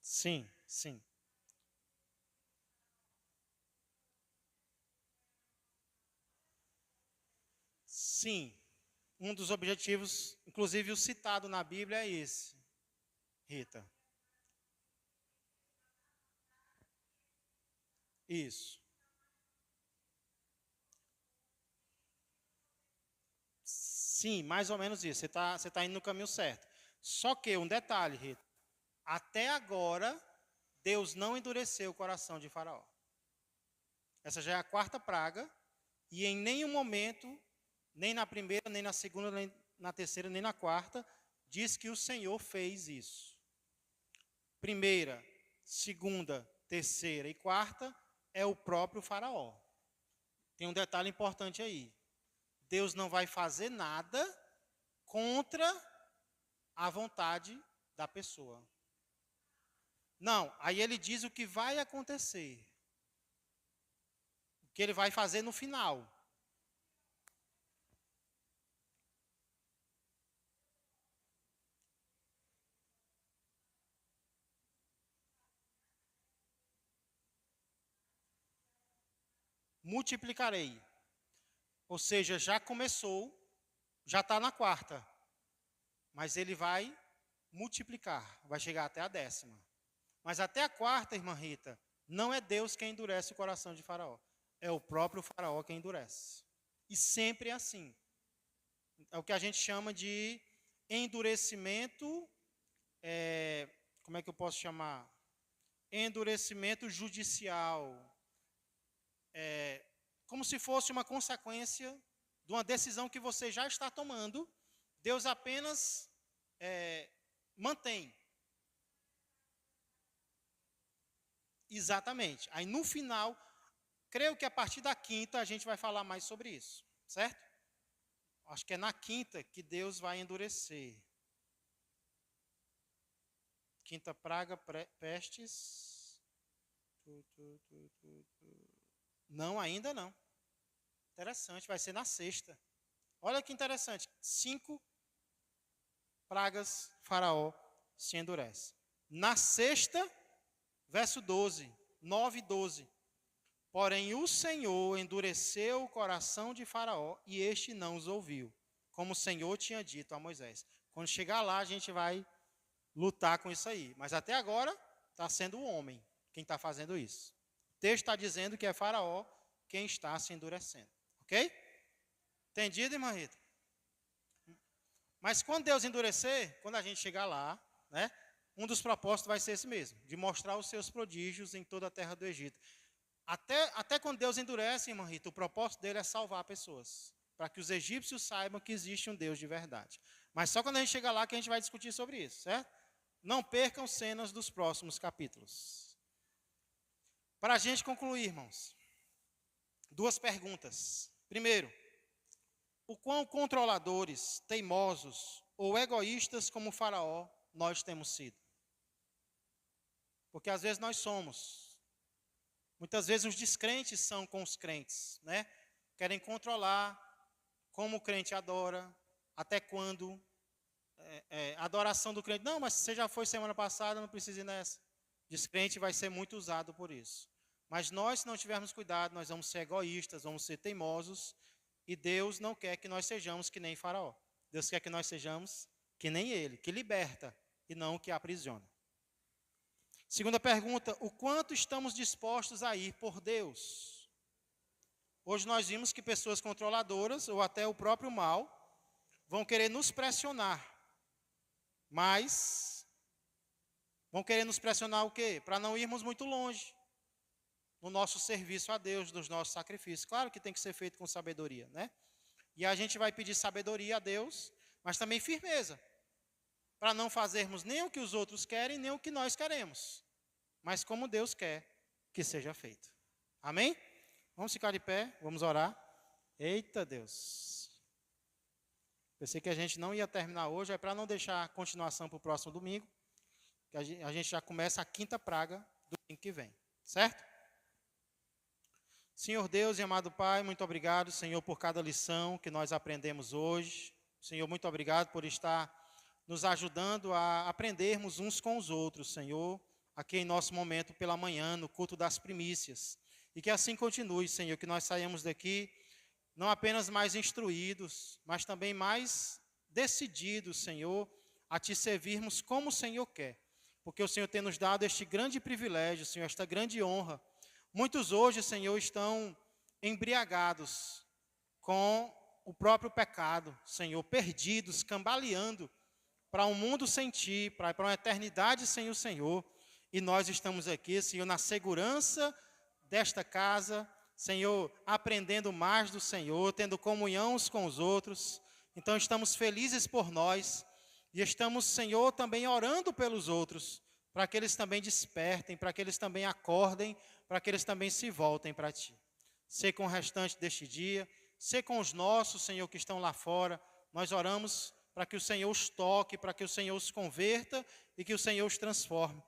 Sim, sim. Sim. Um dos objetivos, inclusive o citado na Bíblia, é esse, Rita. Isso. Sim, mais ou menos isso. Você tá indo no caminho certo. Só que, um detalhe, Rita. Até agora, Deus não endureceu o coração de Faraó. Essa já é a quarta praga. E em nenhum momento, nem na primeira, nem na segunda, nem na terceira, nem na quarta, diz que o Senhor fez isso. Primeira, segunda, terceira e quarta é o próprio Faraó. Tem um detalhe importante aí. Deus não vai fazer nada contra a vontade da pessoa. Não, aí ele diz o que vai acontecer. O que ele vai fazer no final. Multiplicarei. Ou seja, já começou, já está na quarta. Mas ele vai multiplicar, vai chegar até a 10ª. Mas até a quarta, irmã Rita, não é Deus quem endurece o coração de Faraó. É o próprio Faraó quem endurece. E sempre é assim. É o que a gente chama de endurecimento como é que eu posso chamar? Endurecimento judicial. Como se fosse uma consequência de uma decisão que você já está tomando. Deus apenas mantém. Exatamente. Aí no final, creio que a partir da quinta a gente vai falar mais sobre isso, certo? Acho que é na quinta que Deus vai endurecer. Quinta praga, pestes. Não, ainda não. Interessante, vai ser na sexta. Olha que interessante. 5 pragas, Faraó se endurece. Na sexta, verso 12, 9 e 12. Porém, o Senhor endureceu o coração de Faraó e este não os ouviu, como o Senhor tinha dito a Moisés. Quando chegar lá, a gente vai lutar com isso aí. Mas até agora, está sendo o homem quem está fazendo isso. O texto está dizendo que é Faraó quem está se endurecendo. Ok? Entendido, irmã Rita? Mas quando Deus endurecer, quando a gente chegar lá, né, um dos propósitos vai ser esse mesmo, de mostrar os seus prodígios em toda a terra do Egito. Até quando Deus endurece, irmã Rita, o propósito dele é salvar pessoas, para que os egípcios saibam que existe um Deus de verdade. Mas só quando a gente chegar lá que a gente vai discutir sobre isso, certo? Não percam cenas dos próximos capítulos. Para a gente concluir, irmãos, 2 perguntas. Primeiro, o quão controladores, teimosos ou egoístas como Faraó nós temos sido? Porque às vezes nós somos. Muitas vezes os descrentes são com os crentes, né? Querem controlar como o crente adora, até quando. A adoração do crente. Não, mas você já foi semana passada, não precisa ir nessa. Descrente vai ser muito usado por isso. Mas nós, se não tivermos cuidado, nós vamos ser egoístas, vamos ser teimosos. E Deus não quer que nós sejamos que nem Faraó. Deus quer que nós sejamos que nem ele, que liberta e não que aprisiona. Segunda pergunta, o quanto estamos dispostos a ir por Deus? Hoje nós vimos que pessoas controladoras, ou até o próprio mal, vão querer nos pressionar. Mas, vão querer nos pressionar o quê? Para não irmos muito longe no nosso serviço a Deus, nos nossos sacrifícios. Claro que tem que ser feito com sabedoria, né? E a gente vai pedir sabedoria a Deus, mas também firmeza, para não fazermos nem o que os outros querem, nem o que nós queremos, mas como Deus quer que seja feito. Amém? Vamos ficar de pé, vamos orar. Eita Deus. Pensei que a gente não ia terminar hoje, é para não deixar a continuação para o próximo domingo, que a gente já começa a quinta praga do domingo que vem, certo? Senhor Deus e amado Pai, muito obrigado, Senhor, por cada lição que nós aprendemos hoje. Senhor, muito obrigado por estar nos ajudando a aprendermos uns com os outros, Senhor, aqui em nosso momento pela manhã, no culto das primícias. E que assim continue, Senhor, que nós saímos daqui não apenas mais instruídos, mas também mais decididos, Senhor, a Te servirmos como o Senhor quer. Porque o Senhor tem nos dado este grande privilégio, Senhor, esta grande honra. Muitos hoje, Senhor, estão embriagados com o próprio pecado, Senhor, perdidos, cambaleando para um mundo sem Ti, para uma eternidade sem o Senhor. E nós estamos aqui, Senhor, na segurança desta casa, Senhor, aprendendo mais do Senhor, tendo comunhão uns com os outros. Então estamos felizes por nós e estamos, Senhor, também orando pelos outros, para que eles também despertem, para que eles também acordem, para que eles também se voltem para Ti. Sê com o restante deste dia, sê com os nossos, Senhor, que estão lá fora. Nós oramos para que o Senhor os toque, para que o Senhor os converta e que o Senhor os transforme.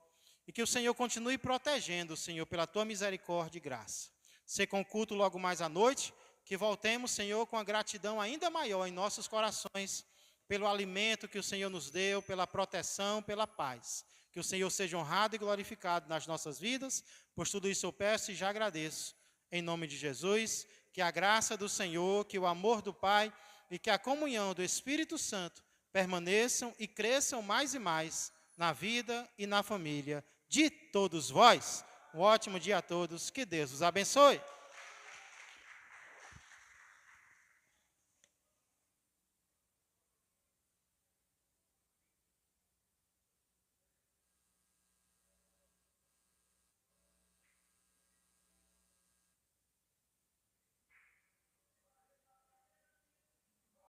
E que o Senhor continue protegendo, Senhor, pela Tua misericórdia e graça. Sê com o culto logo mais à noite, que voltemos, Senhor, com a gratidão ainda maior em nossos corações, pelo alimento que o Senhor nos deu, pela proteção, pela paz. Que o Senhor seja honrado e glorificado nas nossas vidas, pois tudo isso eu peço e já agradeço. Em nome de Jesus, que a graça do Senhor, que o amor do Pai e que a comunhão do Espírito Santo permaneçam e cresçam mais e mais na vida e na família de todos vós. Um ótimo dia a todos, que Deus os abençoe.